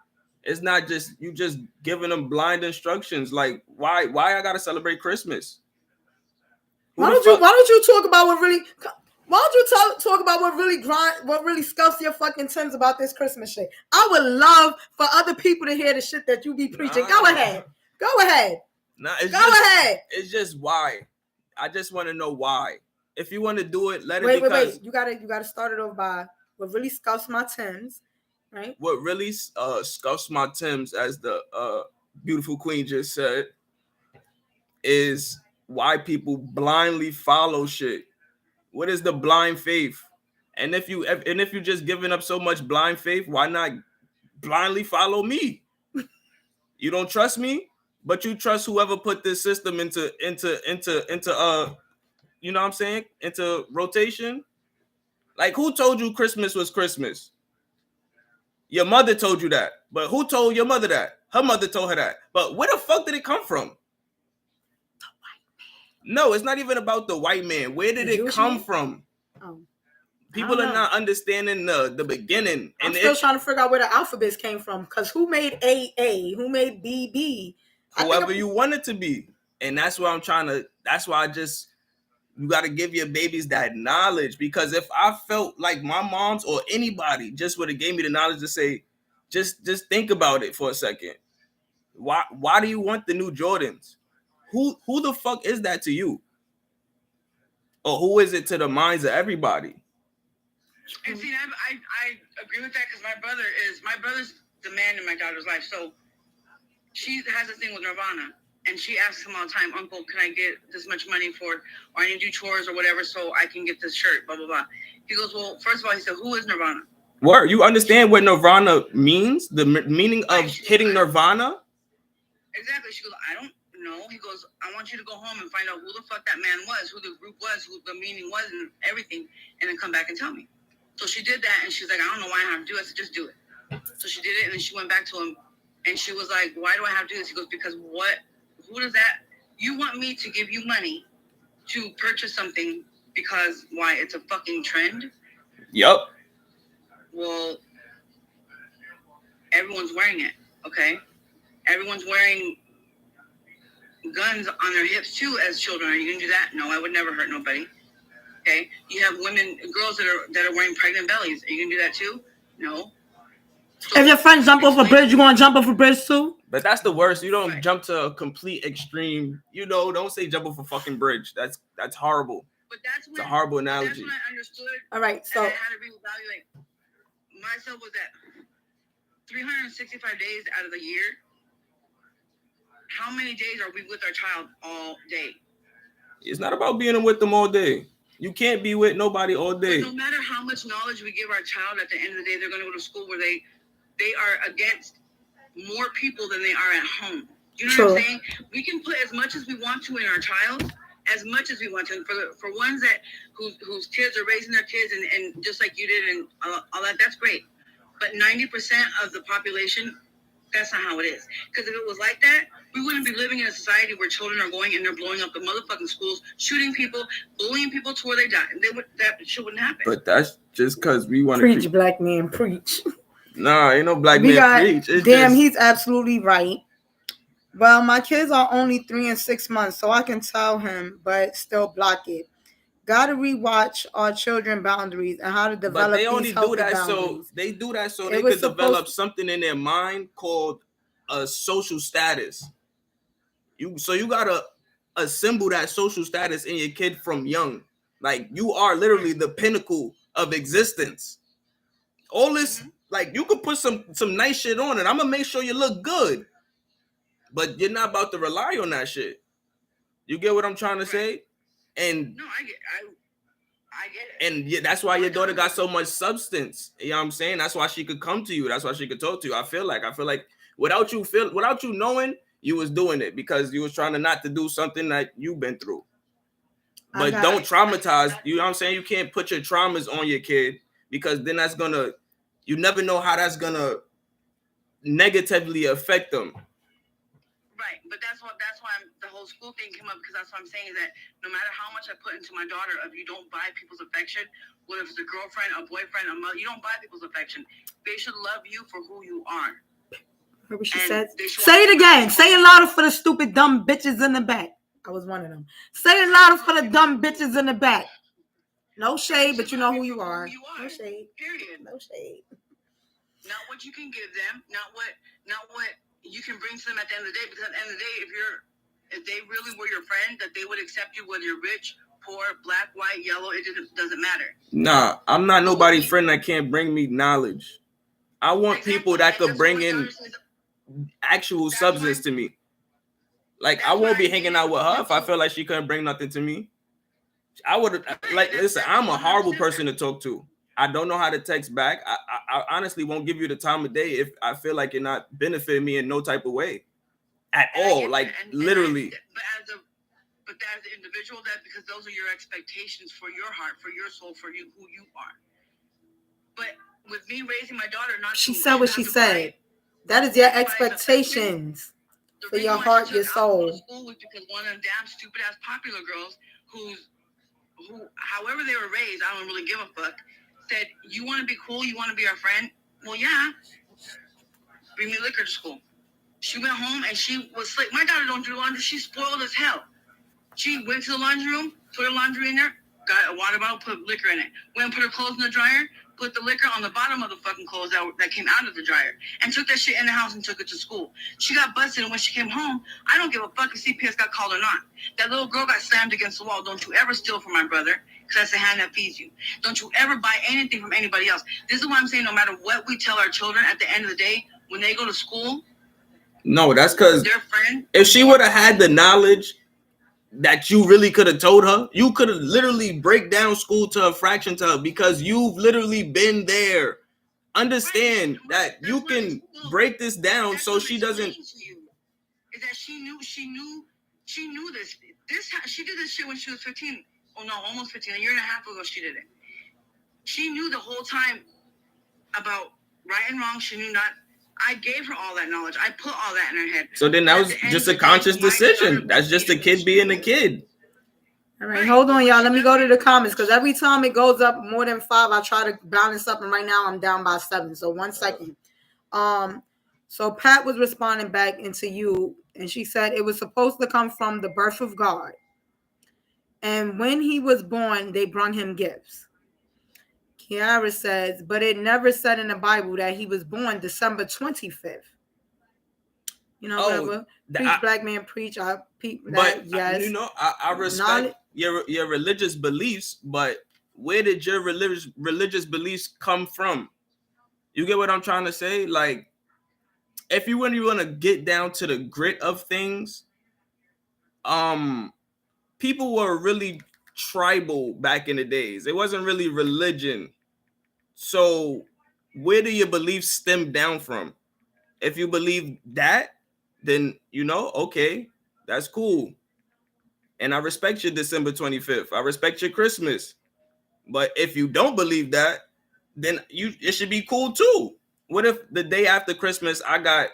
It's not just you just giving them blind instructions. Like, why I gotta celebrate Christmas? Why don't you talk about what really? Why don't you talk about what really scuffs your fucking Timbs about this Christmas shit? I would love for other people to hear the shit that you be preaching. Go ahead. Go ahead. It's just why. I just want to know why. If you want to do it, let it. Wait. You gotta start it off by what really scuffs my Timbs. Right. What really scuffs my Timbs, as the beautiful queen just said, is why people blindly follow shit. What is the blind faith? And if you just giving up so much blind faith, why not blindly follow me? You don't trust me, but you trust whoever put this system into you know what I'm saying, into rotation. Like, who told you Christmas was Christmas? Your mother told you that. But who told your mother that? Her mother told her that. But where the fuck did it come from? The white man. No, it's not even about the white man. Where did it come from? Oh, people are not understanding the beginning. I'm still trying to figure out where the alphabets came from. Because who made A? Who made B? Whoever you want it to be. And that's why you got to give your babies that knowledge, because if I felt like my mom's or anybody just would have gave me the knowledge to say, just think about it for a second. Why do you want the new Jordans? Who the fuck is that to you? Or who is it to the minds of everybody? And see, I agree with that because my brother's the man in my daughter's life. So she has a thing with Nirvana. And she asks him all the time, Uncle, can I get this much money or I need to do chores or whatever so I can get this shirt, blah, blah, blah. He goes, well, first of all, he said, who is Nirvana? What? You understand what Nirvana means? The meaning of hitting Nirvana? Exactly. She goes, I don't know. He goes, I want you to go home and find out who the fuck that man was, who the group was, who the meaning was and everything, and then come back and tell me. So she did that, and she's like, I don't know why I have to do it. I said, just do it. So she did it, and then she went back to him, and she was like, why do I have to do this? He goes, because what? Who does that? You want me to give you money to purchase something because why? It's a fucking trend? Yep. Well, everyone's wearing it, okay? Everyone's wearing guns on their hips too as children. Are you gonna do that? No, I would never hurt nobody. Okay? You have girls that are wearing pregnant bellies. Are you gonna do that too? No. So if your friends jump off a bridge, you gonna jump off a bridge too? But that's the worst. You don't jump to a complete extreme. You know, don't say jump off a fucking bridge. That's horrible. But it's a horrible analogy. That's when I understood. All right, so and I had to reevaluate myself. Was that 365 days out of the year? How many days are we with our child all day? It's not about being with them all day. You can't be with nobody all day. But no matter how much knowledge we give our child, at the end of the day, they're going to go to school where they are against more people than they are at home. You know what I'm saying? We can put as much as we want to in our child, as much as we want to. And for ones that whose kids are raising their kids and just like you did and all that, that's great. But 90% of the population, that's not how it is. Because if it was like that, we wouldn't be living in a society where children are going and they're blowing up the motherfucking schools, shooting people, bullying people to where they die. That shit wouldn't happen. But that's just because we want to preach, black man, preach. Nah, ain't no black man preach. He's absolutely right. Well, my kids are only 3 and 6 months, so I can tell him, but still block it. Gotta rewatch our children boundaries and how to But develop they these only do healthy that boundaries. they do that so It they was could develop supposed. something in their mind called a social status. You gotta assemble that social status in your kid from young. Like you are literally the pinnacle of existence. All this, like you could put some nice shit on it. I'm gonna make sure you look good, but you're not about to rely on that shit. You get what I'm trying to say? And No, I get it. and yeah, that's why your daughter got so much substance. You know what I'm saying? That's why she could come to you. That's why she could talk to you. I feel like without you knowing, you was doing it because you was trying to not to do something that you've been through. But don't traumatize. You know what I'm saying? You can't put your traumas on your kid because then you never know how that's gonna negatively affect them. Right, but that's why the whole school thing came up, because that's what I'm saying is that no matter how much I put into my daughter, if you don't buy people's affection, whether it's a girlfriend, a boyfriend, a mother, you don't buy people's affection. They should love you for who you are. Heard what she said. Say it again. Say it louder for the stupid dumb bitches in the back. I was one of them. Say it louder for the dumb bitches in the back. No shade, but you know who you are. No shade. Period. No shade. Not what you can give them, not what you can bring to them at the end of the day. Because at the end of the day, if they really were your friend, that they would accept you whether you're rich, poor, black, white, yellow. It doesn't matter. Nah, I'm not nobody's friend that can't bring me knowledge. I want people that could bring in actual substance to me. Like I won't be hanging out with her if I feel like she couldn't bring nothing to me. I would listen. I'm a horrible person to talk to. I don't know how to text back. I honestly won't give you the time of day if I feel like you're not benefiting me in no type of way at all. Like literally. But as an individual, because those are your expectations for your heart, for your soul, for you, who you are. But with me raising my daughter, she said what she said. That is your expectations for your heart, your soul. School was because one of them damn stupid ass popular girls who, however they were raised, I don't really give a fuck, said, you want to be cool? You want to be our friend? Well, yeah. Bring me liquor to school. She went home and she was slick. My daughter don't do laundry. She's spoiled as hell. She went to the laundry room, put her laundry in there, got a water bottle, put liquor in it. Went and put her clothes in the dryer, put the liquor on the bottom of the fucking clothes that came out of the dryer, and took that shit in the house and took it to school. She got busted, and when she came home, I don't give a fuck if CPS got called or not. That little girl got slammed against the wall. Don't you ever steal from my brother, because that's the hand that feeds you. Don't you ever buy anything from anybody else. This is why I'm saying no matter what we tell our children, at the end of the day, when they go to school, no, that's because their friend, if she would have had the knowledge that you really could have told her, you could have literally break down school to a fraction to her because you've literally been there. Understand that you can break this down so she doesn't. Is that she knew this. She did this shit when she was 15. Oh no, almost 15. A year and a half ago, she did it. She knew the whole time about right and wrong. She knew not. I gave her all that knowledge. I put all that in her head. So then that was just a conscious decision. That's just a kid being a kid. All right, hold on, y'all. Let me go to the comments because every time it goes up more than 5, I try to balance up, and right now I'm down by 7. So 1 second. So Pat was responding back into you, and she said it was supposed to come from the birth of God, and when he was born, they brought him gifts. Kiara says, but it never said in the Bible that he was born December 25th. You know, whatever. Preach, black man, preach. I peep that, but yes. You know, I respect your religious beliefs, but where did your religious beliefs come from? You get what I'm trying to say? Like, if you really want to get down to the grit of things, people were really tribal back in the days. It wasn't really religion. So where do your beliefs stem down from? If you believe that, then okay, that's cool. And I respect your December 25th. I respect your Christmas. But if you don't believe that, then it should be cool too. What if the day after Christmas I got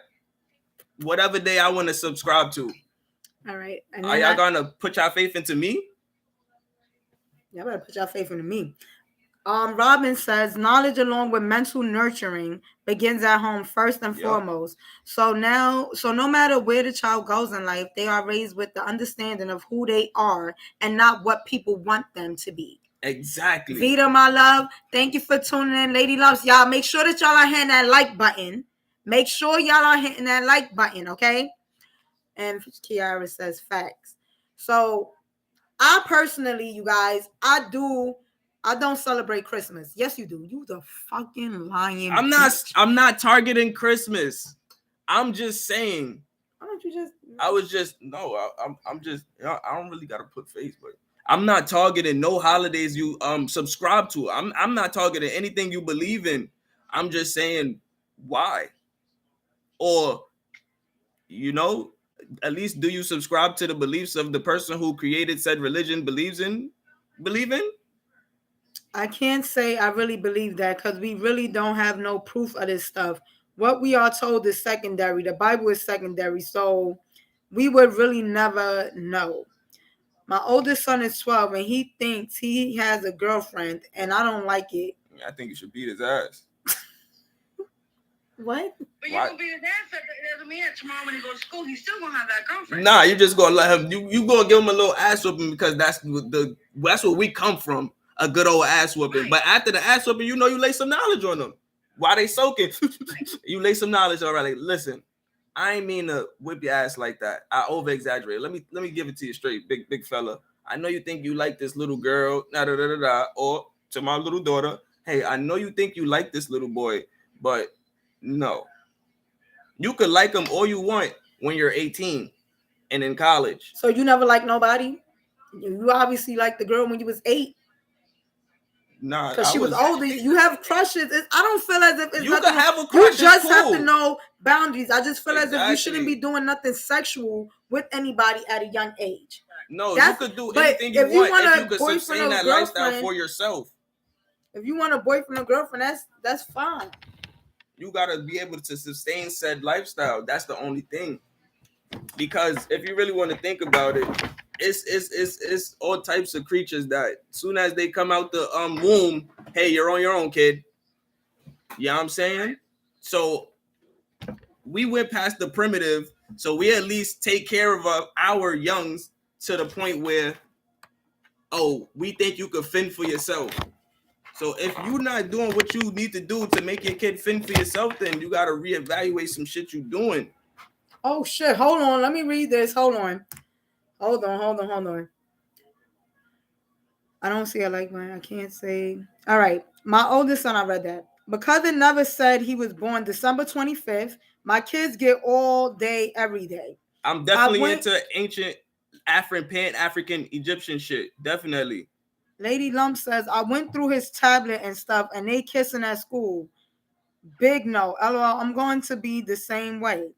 whatever day I want to subscribe to? All right. And are y'all gonna put your faith into me? Y'all better put your faith into me. Robin says knowledge along with mental nurturing begins at home first and foremost. So no matter where the child goes in life, they are raised with the understanding of who they are and not what people want them to be. Exactly. Vita, my love, thank you for tuning in. Lady loves, y'all make sure that y'all are hitting that like button. Make sure y'all are hitting that like button, okay? And Kiara says facts. So I personally, you guys, I don't celebrate Christmas. Yes, you do. You the fucking lying. I'm not targeting Christmas. I'm just saying. Why don't you just? I'm just. I don't really gotta put face, but I'm not targeting no holidays you subscribe to. I'm not targeting anything you believe in. I'm just saying why, or at least do you subscribe to the beliefs of the person who created said religion believe in? I can't say I really believe that because we really don't have no proof of this stuff. What we are told is secondary. The Bible is secondary, so we would really never know. My oldest son is 12 and he thinks he has a girlfriend and I don't like it. I think you should beat his ass. What? But you're gonna beat his ass. That doesn't mean that tomorrow when he goes to school, he's still gonna have that girlfriend. Nah, you just gonna let him. You gonna give him a little ass whooping because that's where we come from. A good old ass whooping. Right. But after the ass whooping, you lay some knowledge on them. While they soaking, you lay some knowledge already. Listen, I ain't mean to whip your ass like that. I over exaggerate. Let me give it to you straight, big fella. I know you think you like this little girl, or to my little daughter. Hey, I know you think you like this little boy, but no. You could like them all you want when you're 18 and in college. So you never liked nobody? You obviously liked the girl when you was 8. Nah, because she was older. You have crushes. I don't feel as if it's you can have a crush. You just cool. have to know boundaries. I just feel as if you shouldn't be doing nothing sexual with anybody at a young age. No, you could do anything you want if you could sustain that lifestyle for yourself. If you want a boyfriend or girlfriend, that's fine. You gotta be able to sustain said lifestyle. That's the only thing. Because if you really want to think about it, it's all types of creatures that soon as they come out the womb, hey, you're on your own, kid. You know what I'm saying? So we went past the primitive, so we at least take care of our youngs to the point where, we think you could fend for yourself. So if you're not doing what you need to do to make your kid fend for yourself, then you gotta reevaluate some shit you're doing. Oh shit! Hold on, let me read this. Hold on. I don't see a like button. I can't say. All right, my oldest son. I read that because it never said he was born December 25th. My kids get all day, every day. I'm definitely into ancient Pan-African Egyptian shit. Definitely. Lady Lump says I went through his tablet and stuff, and they kissing at school. Big no. LOL. I'm going to be the same way.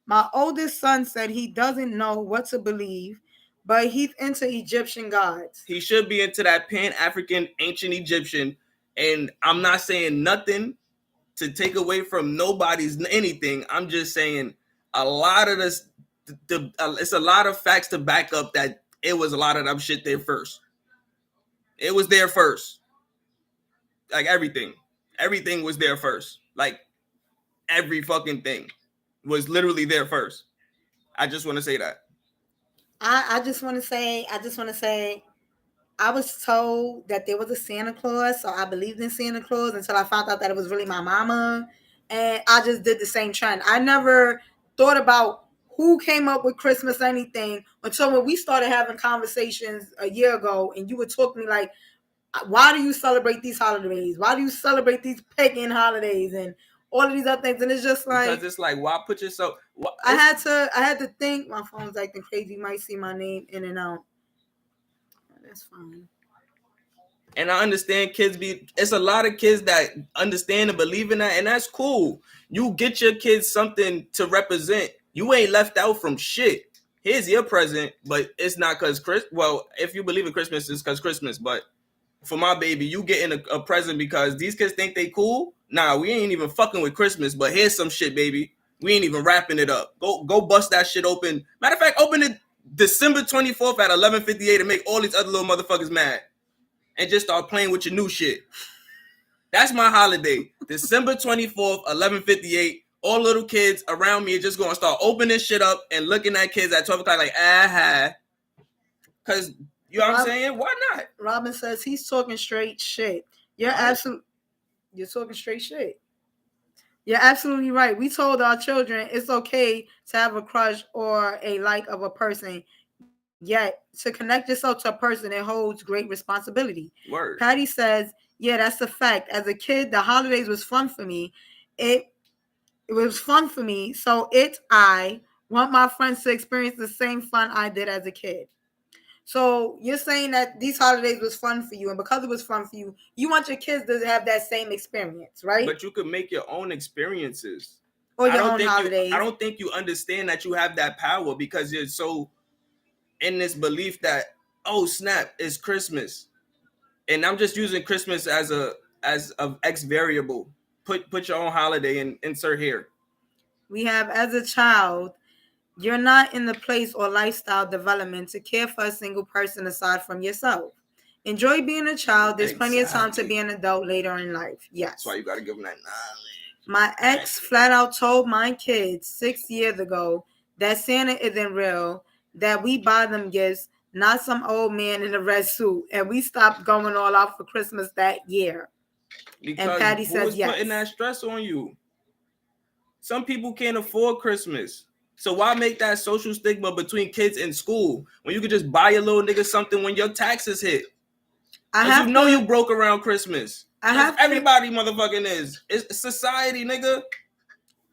My oldest son said he doesn't know what to believe, but he's into Egyptian gods. He should be into that Pan-African ancient Egyptian. And I'm not saying nothing to take away from nobody's anything. I'm just saying a lot of this, it's a lot of facts to back up that it was a lot of them shit there first. It was there first. Like everything. Everything was there first. Like every fucking thing was literally there first. I just want to say that. I just want to say, I was told that there was a Santa Claus, so I believed in Santa Claus until I found out that it was really my mama. And I just did the same trend. I never thought about who came up with Christmas or anything until when we started having conversations a year ago, and you would talk to me like, why do you celebrate these holidays? Why do you celebrate these pagan holidays and all of these other things? And it's just like, because it's like, why put yourself? I had to think. My phone's acting crazy. You might see my name in and out. That's fine. And I understand it's a lot of kids that understand and believe in that, and that's cool. You get your kids something to represent. You ain't left out from shit. Here's your present, but it's not because if you believe in Christmas, it's because Christmas, but for my baby, you getting a present because these kids think they cool. Nah, we ain't even fucking with Christmas, but here's some shit, baby. We ain't even wrapping it up. Go bust that shit open. Matter of fact, open it December 24th at 11:58 and make all these other little motherfuckers mad. And just start playing with your new shit. That's my holiday. December 24th, 11:58. All little kids around me are just gonna start opening shit up and looking at kids at 12 o'clock like, Cause you know what I'm saying? Why not? Robin says he's talking straight shit. You're talking straight shit. You're absolutely right. We told our children it's okay to have a crush or a like of a person, yet to connect yourself to a person, it holds great responsibility. Word. Patty says, yeah, that's a fact. As a kid, the holidays was fun for me. It was fun for me. So I want my friends to experience the same fun I did as a kid. So you're saying that these holidays was fun for you, and because it was fun for you, you want your kids to have that same experience, right? But you could make your own experiences. Or your own holidays. I don't think you understand that you have that power because you're so in this belief that, oh snap, it's Christmas. And I'm just using Christmas as a X variable. Put your own holiday and insert here. We have, as a child, you're not in the place or lifestyle development to care for a single person aside from yourself. Enjoy being a child. There's plenty of time to be an adult later in life. Yes. That's why you got to give them that knowledge. My ex flat out told my kids 6 years ago that Santa isn't real, that we buy them gifts, not some old man in a red suit. And we stopped going all out for Christmas that year. Because and Patty says yes. Putting that stress on you? Some people can't afford Christmas. So why make that social stigma between kids in school when you could just buy your little nigga something when your taxes hit? You broke around Christmas. Everybody motherfucking is. It's society, nigga.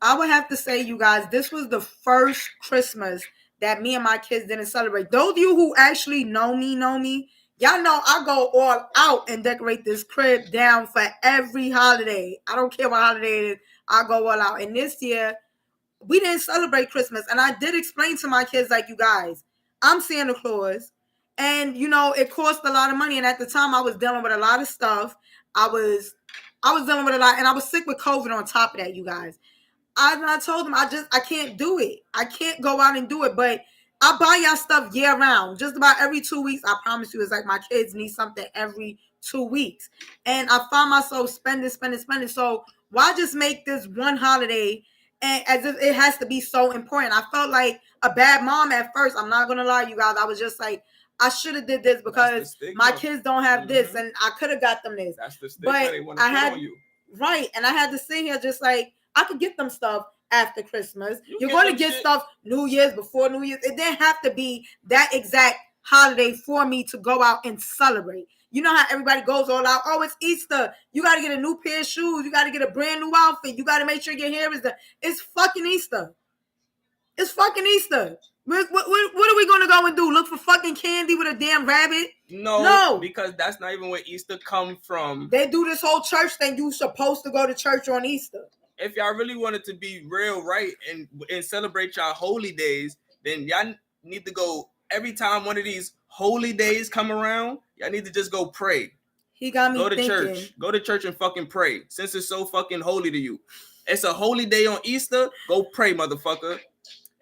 I would have to say, you guys, this was the first Christmas that me and my kids didn't celebrate. Those of you who actually know me, y'all know I go all out and decorate this crib down for every holiday. I don't care what holiday it is. I go all out. And this year, we didn't celebrate Christmas. And I did explain to my kids, like, you guys, I'm Santa Claus. And, it cost a lot of money. And at the time, I was dealing with a lot of stuff. I was dealing with a lot. And I was sick with COVID on top of that, you guys. I told them, I can't do it. I can't go out and do it. But I buy y'all stuff year round. Just about every 2 weeks. I promise you, it's like my kids need something every 2 weeks. And I find myself spending. So why just make this one holiday and as if it has to be so important? I felt like a bad mom at first. I'm not going to lie, you guys. I was just like, I should have did this because my kids don't have this. And I could have got them this. That's the stigma they want to put on you. Right. And I had to sit here just like, I could get them stuff after Christmas. You're going to get stuff New Year's, before New Year's. It didn't have to be that exact holiday for me to go out and celebrate. You know how everybody goes all out. Oh, it's Easter. You got to get a new pair of shoes. You got to get a brand new outfit. You got to make sure your hair is done. It's fucking Easter. It's fucking Easter. What are we going to go and do? Look for fucking candy with a damn rabbit? No. Because that's not even where Easter come from. They do this whole church thing. You supposed to go to church on Easter. If y'all really wanted to be real, right, and celebrate y'all holy days, then y'all need to go every time one of these holy days come around. Y'all need to just go pray. He got me thinking. Church. Go to church and fucking pray. Since it's so fucking holy to you. It's a holy day on Easter. Go pray, motherfucker.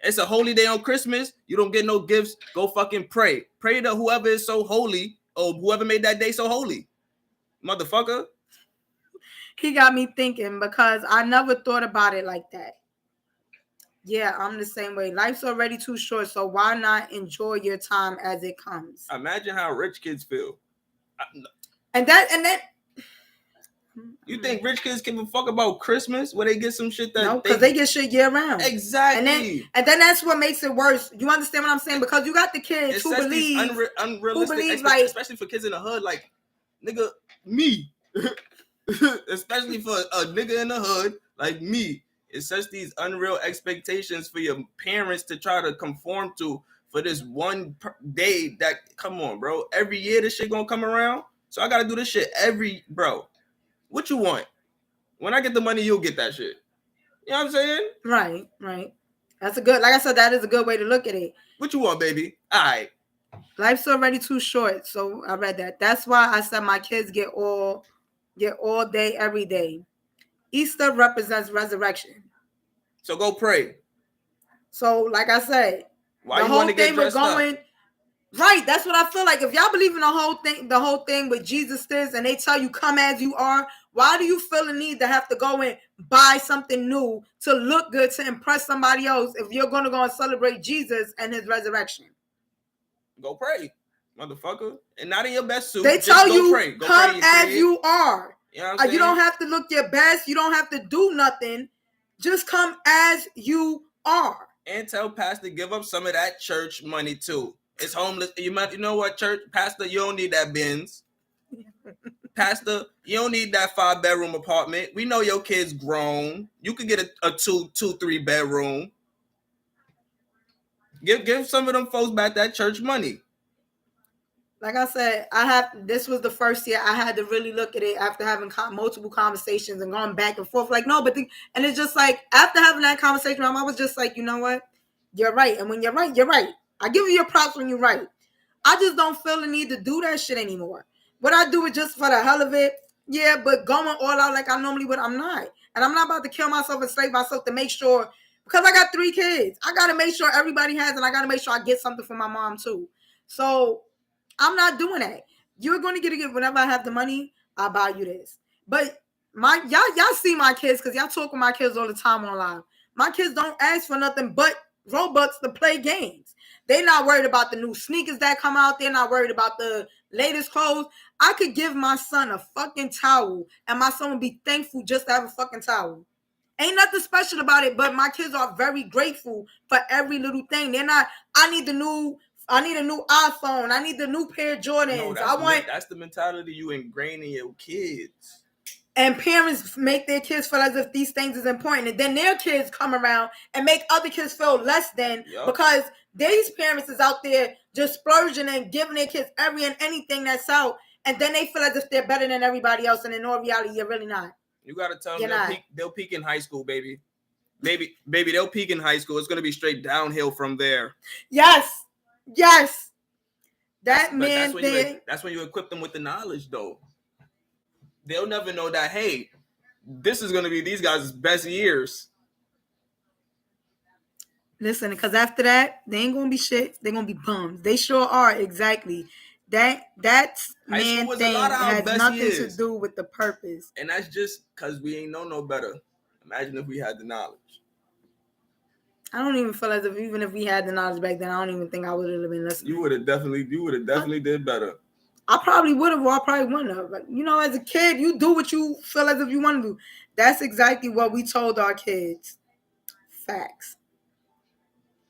It's a holy day on Christmas. You don't get no gifts. Go fucking pray. Pray to whoever is so holy or whoever made that day so holy. Motherfucker. He got me thinking because I never thought about it like that. Yeah, I'm the same way. Life's already too short, so why not enjoy your time as it comes? Imagine how rich kids feel. And that. You think rich kids give a fuck about Christmas where they get some shit that? No, because they get shit year round. Exactly. And then that's what makes it worse. You understand what I'm saying? Because you got the kids who believe unrealistic, especially for kids in the hood, like nigga, me. Especially for a nigga in the hood like me. It's such these unreal expectations for your parents to try to conform to for this one day that, come on, bro. Every year this shit gonna come around. So I gotta do this shit bro. What you want? When I get the money, you'll get that shit. You know what I'm saying? Right. That's like I said, that is a good way to look at it. What you want, baby? All right. Life's already too short. So I read that. That's why I said my kids get all day, every day. Easter represents resurrection. So go pray. So, like I said, why the whole thing with going, Right, that's what I feel like. If y'all believe in the whole thing with Jesus is, and they tell you come as you are, why do you feel the need to have to go and buy something new to look good to impress somebody else if you're going to go and celebrate Jesus and his resurrection? Go pray, motherfucker, and not in your best suit. They Just tell go you pray. Go come pray as you are. You know what I'm saying? You don't have to look your best. You don't have to do nothing. Just come as you are. And tell pastor give up some of that church money too. It's homeless. You know what, church pastor, you don't need that Benz. Pastor, you don't need that 5-bedroom apartment. We know your kid's grown. You could get a 3 bedroom. Give some of them folks back that church money. Like I said, this was the first year I had to really look at it after having multiple conversations and going back and forth. Like, no, and it's just like, after having that conversation, I was just like, you know what? You're right. And when you're right, you're right. I give you your props when you're right. I just don't feel the need to do that shit anymore. What I do is just for the hell of it. Yeah, but going all out like I normally would, I'm not. And I'm not about to kill myself and slave myself to make sure, because I got 3 kids. I got to make sure everybody has, and I got to make sure I get something for my mom too. So I'm not doing that. You're going to get a gift whenever I have the money. I'll buy you this. But y'all see my kids, because y'all talk with my kids all the time online. My kids don't ask for nothing but Robux to play games. They're not worried about the new sneakers that come out. They're not worried about the latest clothes. I could give my son a fucking towel, and my son would be thankful just to have a fucking towel. Ain't nothing special about it, but my kids are very grateful for every little thing. They're not, I need a new iPhone. I need the new pair of Jordans. No, that's the mentality you ingrain in your kids. And parents make their kids feel as if these things is important. And then their kids come around and make other kids feel less than, because these parents is out there just splurging and giving their kids every and anything that's out. And then they feel as if they're better than everybody else. And in all reality, you're really not. You got to tell them they'll peak in high school, baby. Baby, they'll peak in high school. It's going to be straight downhill from there. Yes. That's when you equip them with the knowledge, though. They'll never know that, hey, this is going to be these guys' best years. Listen, because after that, they ain't going to be shit. They're going to be bums. They sure are, exactly. That's man thing has nothing to do with the purpose. And that's just because we ain't know no better. Imagine if we had the knowledge. I don't even feel as if even if we had the knowledge back then, I don't even think I would have been listening. You would have definitely did better. I probably would have, or I probably wouldn't have. But, as a kid, you do what you feel as if you want to do. That's exactly what we told our kids. Facts.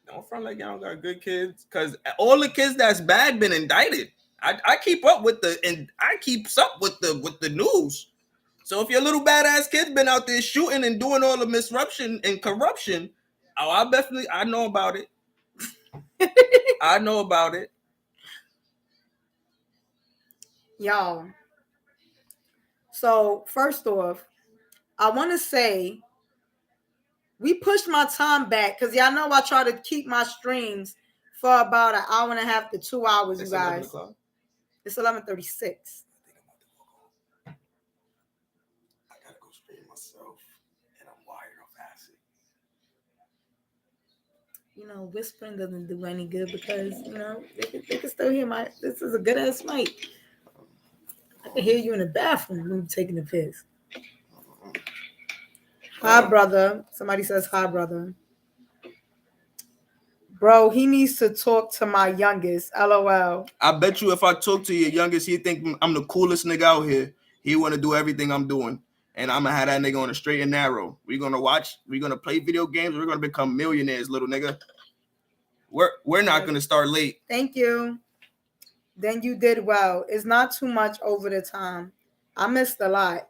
Don't front like y'all got good kids, because all the kids that's bad been indicted. I keep up with the news. So if your little badass kid's been out there shooting and doing all the disruption and corruption, I know about it. I know about it. Y'all. So first off, I want to say we pushed my time back because y'all know I try to keep my streams for about an hour and a half to 2 hours, you guys. It's 11:36. I gotta go stream myself, and I'm wired off acid. Whispering doesn't do any good because they can still hear this is a good ass mic. I can hear you in the bathroom when you're taking a piss. Hi, brother. Somebody says hi, brother. Bro, he needs to talk to my youngest. LOL. I bet you if I talk to your youngest, he think I'm the coolest nigga out here. He want to do everything I'm doing. And I'm going to have that nigga on the straight and narrow. We're going to play video games. We're going to become millionaires, little nigga. We're not going to start late. Thank you. Then you did well. It's not too much over the time. I missed a lot.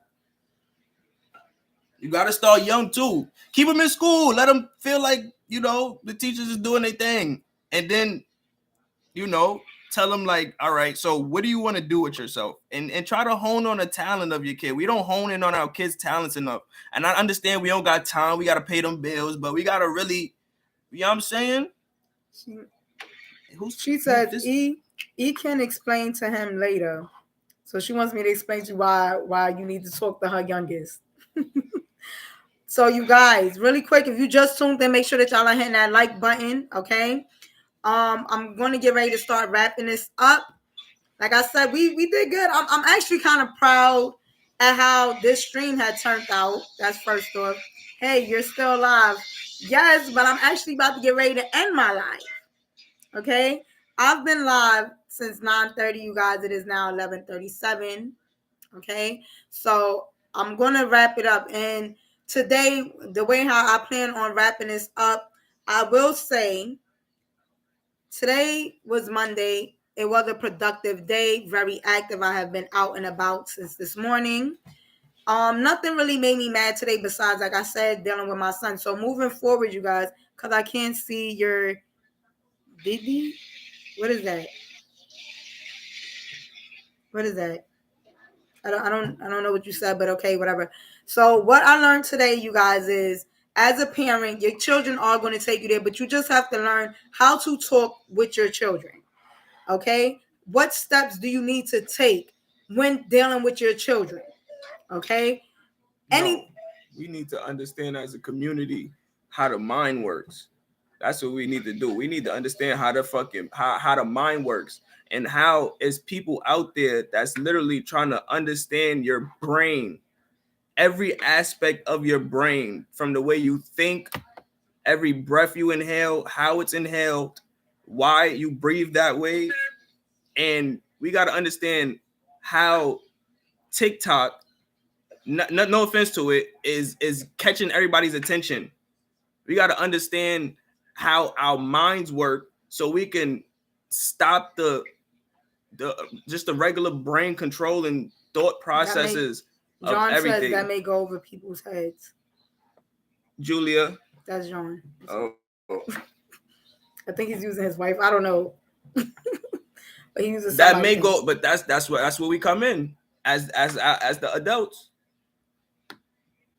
You got to start young, too. Keep them in school. Let them feel like, the teachers is doing their thing. And then, tell them like, all right, so what do you want to do with yourself? And try to hone on the talent of your kid. We don't hone in on our kids' talents enough. And I understand we don't got time. We got to pay them bills. But we got to really, you know what I'm saying? She said, E can explain to him later. So she wants me to explain to you why you need to talk to her youngest. So you guys, really quick, if you just tuned in, make sure that y'all are hitting that like button, okay? I'm going to get ready to start wrapping this up. Like I said, we did good. I'm actually kind of proud at how this stream had turned out. That's first off. Hey, you're still alive. Yes, but I'm actually about to get ready to end my life. Okay? I've been live since 9:30, you guys. It is now 11:37. Okay? So I'm going to wrap it up. And today, the way how I plan on wrapping this up, I will say today was Monday. It was a productive day, very active. I have been out and about since this morning. Nothing really made me mad today besides, like I said, dealing with my son. So moving forward, you guys, because I can't see your Didi. What is that? What is that? I don't know what you said, but okay, whatever. So what I learned today, you guys, is as a parent, your children are going to take you there, but you just have to learn how to talk with your children. Okay? What steps do you need to take when dealing with your children? Okay? No, we need to understand as a community how the mind works. That's what we need to do. We need to understand how the fucking how the mind works and how is people out there that's literally trying to understand your brain, every aspect of your brain, from the way you think, every breath you inhale, how it's inhaled, why you breathe that way. And we got to understand how TikTok, no offense to it, is catching everybody's attention. We got to understand how our minds work so we can stop the just the regular brain control and thought processes of John everything. says that may go over people's heads. Julia. That's John. Oh. I think he's using his wife. I don't know. But he uses that may go, but that's where we come in as the adults.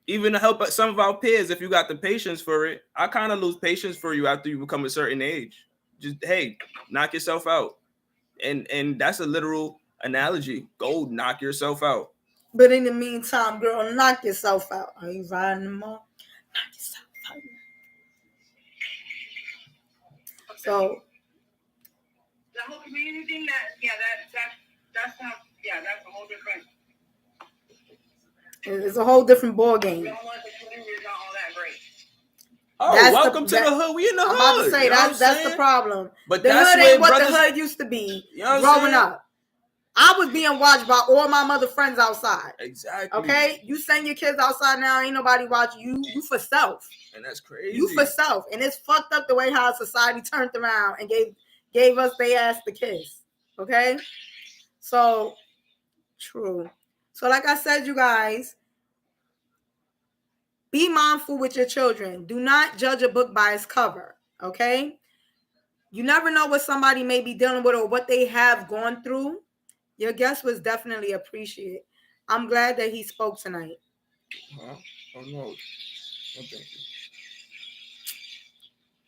Even to help some of our peers, if you got the patience for it. I kind of lose patience for you after you become a certain age. Just, hey, knock yourself out. And that's a literal analogy. Go knock yourself out. But in the meantime, girl, knock yourself out. Are you riding them all? Knock yourself out. So the whole community thing, that's a whole different. It's a whole different ball game. The community is not all that great. Oh, welcome to the hood. We in the hood. I'm about to say that's the problem. But the hood ain't what the hood used to be growing up. I was being watched by all my mother friends outside. Exactly. Okay? You send your kids outside now, ain't nobody watching you. You for self. And that's crazy. You for self. And it's fucked up the way how society turned around and gave us they ass the kiss. Okay? So, true. So, like I said, you guys, be mindful with your children. Do not judge a book by its cover. Okay? You never know what somebody may be dealing with or what they have gone through. Your guest was definitely appreciated. I'm glad that he spoke tonight. Oh no. Okay.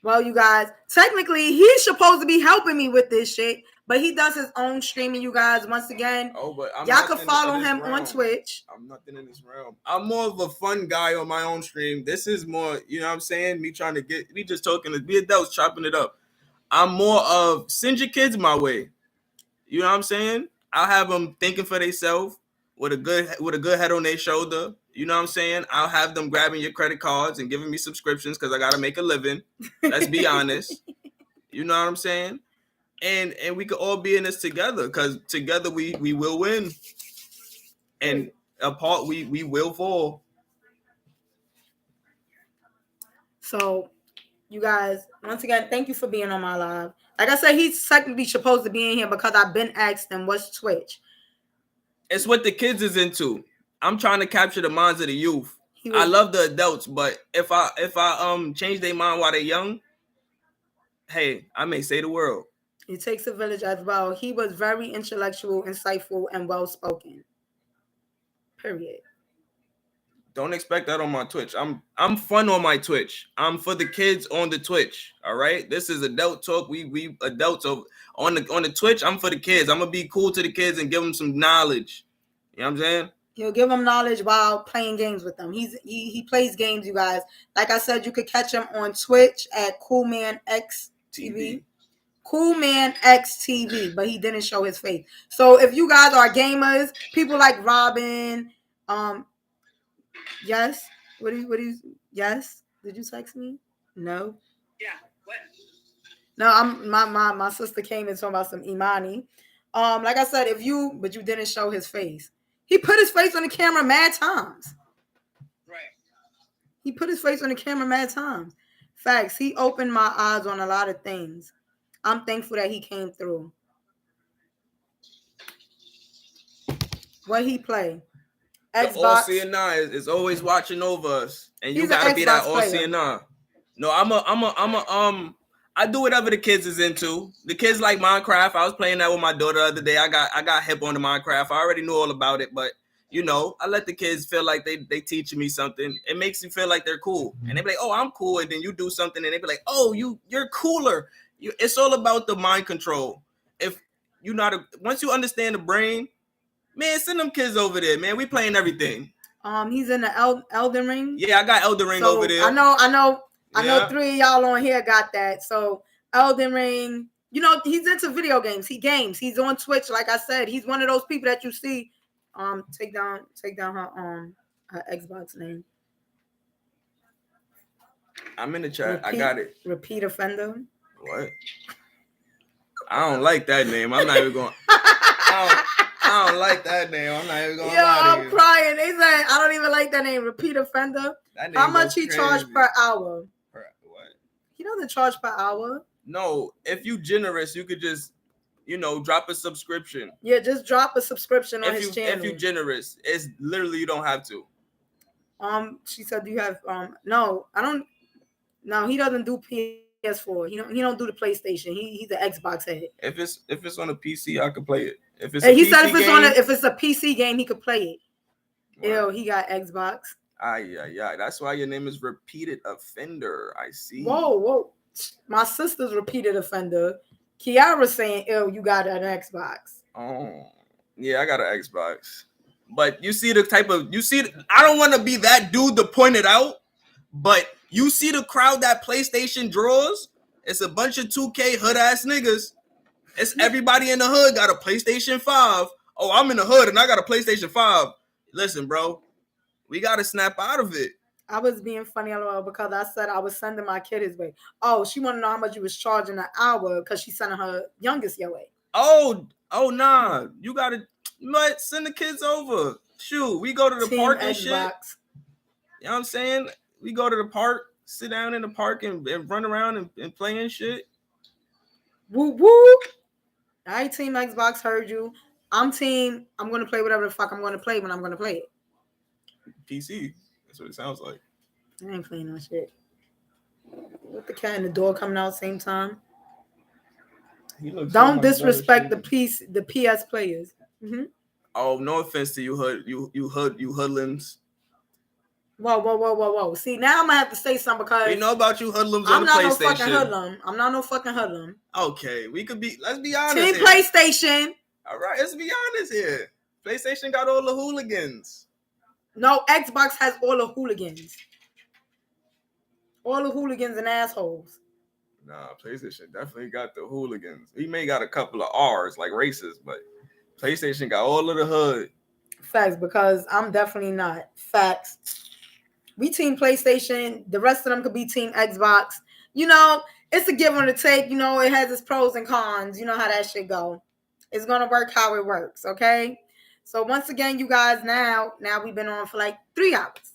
Well, you guys, technically, he's supposed to be helping me with this shit, but he does his own streaming, you guys. Once again, but y'all can follow him on Twitch. I'm nothing in this realm. I'm more of a fun guy on my own stream. This is more, you know what I'm saying? Me trying to we just talking to be adults, chopping it up. I'm more of send your kids my way. You know what I'm saying? I'll have them thinking for themselves with a good head on their shoulder. You know what I'm saying? I'll have them grabbing your credit cards and giving me subscriptions because I gotta make a living. Let's be honest. You know what I'm saying? And we could all be in this together because together we will win. And apart we will fall. So, you guys, once again, thank you for being on my live. Like I said, he's technically supposed to be in here because I've been asked him what's Twitch. It's what the kids is into. I'm trying to capture the minds of the youth. I love the adults, but if I change their mind while they're young, hey, I may say the world. It takes a village as well. He was very intellectual, insightful, and well spoken. Period. Don't expect that on my Twitch. I'm fun on my Twitch. I'm for the kids on the Twitch. All right. This is adult talk. We adults on the Twitch. I'm for the kids. I'm gonna be cool to the kids and give them some knowledge. You know what I'm saying? He'll give them knowledge while playing games with them. He plays games, you guys. Like I said, you could catch him on Twitch at CoolmanXTV. Cool Man XTV, but he didn't show his face. So if you guys are gamers, people like Robin, yes. What do you yes? Did you text me? No. Yeah. What? No, I'm my sister came and talking about some Imani. Like I said, but you didn't show his face. He put his face on the camera mad times. Right. He put his face on the camera mad times. Facts. He opened my eyes on a lot of things. I'm thankful that he came through. What he play? The Xbox. all seeing eye is always watching over us, and you He's gotta an be that Xbox all seeing eye. No, I do whatever the kids is into. The kids like Minecraft. I was playing that with my daughter the other day. I got hip on the Minecraft. I already knew all about it, but you know, I let the kids feel like they teaching me something. It makes me feel like they're cool, and they be like, "Oh, I'm cool," and then you do something, and they be like, "Oh, you're cooler." It's all about the mind control. If you once you understand the brain, man, send them kids over there, man. We playing everything. He's in the Elden Ring. Yeah, I got Elden Ring over there. I know 3 of y'all on here got that. So Elden Ring, you know, he's into video games. He games. He's on Twitch, like I said. He's one of those people that you see. Take down her Xbox name. I'm in the chat. I got it. Repeat offender. What? I don't like that name. I'm not even going. I don't like that name. I'm not even going. Yo, I'm crying. They said I don't even like that name. Repeat offender. How much he charge per hour? What? He doesn't charge per hour. No, if you generous, you could just, drop a subscription. Yeah, just drop a subscription on his channel. If you generous, it's literally you don't have to. She said, "Do you have No, I don't. No, he doesn't do PS4. He don't do the PlayStation. He's an Xbox head. If it's on a PC, I could play it. If it's he said if it's a PC game, he could play it. Wow. Ew, he got Xbox. Yeah. That's why your name is Repeated Offender. I see. Whoa. My sister's repeated offender. Kiara saying, "Ew, you got an Xbox." Oh, yeah, I got an Xbox. But you see I don't want to be that dude to point it out, but you see the crowd that PlayStation draws? It's a bunch of 2K hood ass niggas. It's everybody in the hood got a PlayStation 5. Oh, I'm in the hood and I got a PlayStation 5. Listen, bro, we got to snap out of it. I was being funny because I said I was sending my kid his way. Oh, she wanted to know how much you was charging an hour because she's sending her youngest your way. Oh, nah. You got to send the kids over. Shoot, we go to the park and shit. You know what I'm saying? We go to the park, sit down in the park and run around and play and shit. Woo woo. I Team Xbox heard you. I'm going to play whatever the fuck I'm going to play when I'm going to play it. PC. That's what it sounds like. I ain't playing no shit. With the cat and the dog coming out at the same time. Don't disrespect the PS players. Mm-hmm. Oh, no offense to you hoodlums. Whoa. See, now I'm gonna have to say something because we know about you hoodlums on the PlayStation. I'm not no fucking hoodlum. Okay, let's be honest. Team PlayStation. All right, let's be honest here. PlayStation got all the hooligans. No, Xbox has all the hooligans. All the hooligans and assholes. Nah, PlayStation definitely got the hooligans. We may got a couple of R's like racists, but PlayStation got all of the hood. Facts, because I'm definitely not. Facts. We Team PlayStation. The rest of them could be Team Xbox. You know, it's a give and a take. You know, it has its pros and cons. You know how that shit go. It's going to work how it works, okay? So once again, you guys, now we've been on for like 3 hours.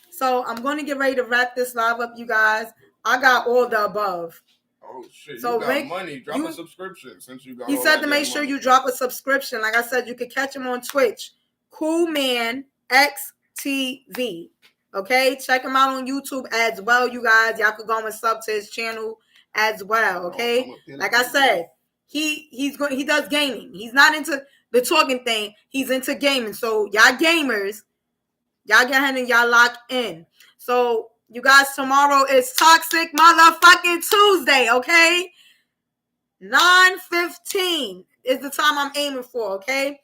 So I'm going to get ready to wrap this live up, you guys. I got all the above. Oh, shit. So you got money. Drop a subscription since you got He said to make sure you drop a subscription. Like I said, you can catch him on Twitch. Cool Man XTV. Okay? Check him out on YouTube as well, you guys. Y'all could go and sub to his channel as well, okay? Like I said, he does gaming. He's not into the talking thing. He's into gaming. So y'all gamers, y'all get ahead and y'all lock in. So you guys, tomorrow is Toxic Motherfucking Tuesday, okay? 9:15 is the time I'm aiming for, okay?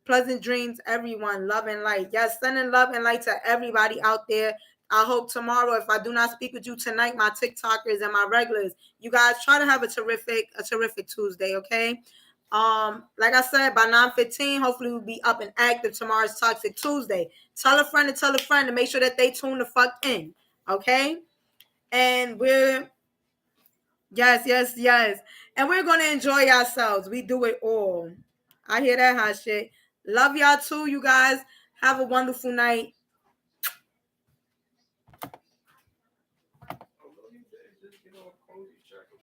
Pleasant dreams, everyone. Love and light. Yes, sending love and light to everybody out there. I hope tomorrow, if I do not speak with you tonight, my TikTokers and my regulars, you guys try to have a terrific Tuesday, okay? Like I said, by 9:15, hopefully we'll be up and active tomorrow's Toxic Tuesday. Tell a friend to make sure that they tune the fuck in, okay? And yes. And we're gonna enjoy ourselves. We do it all. I hear that hot shit. Love y'all too, you guys. Have a wonderful night.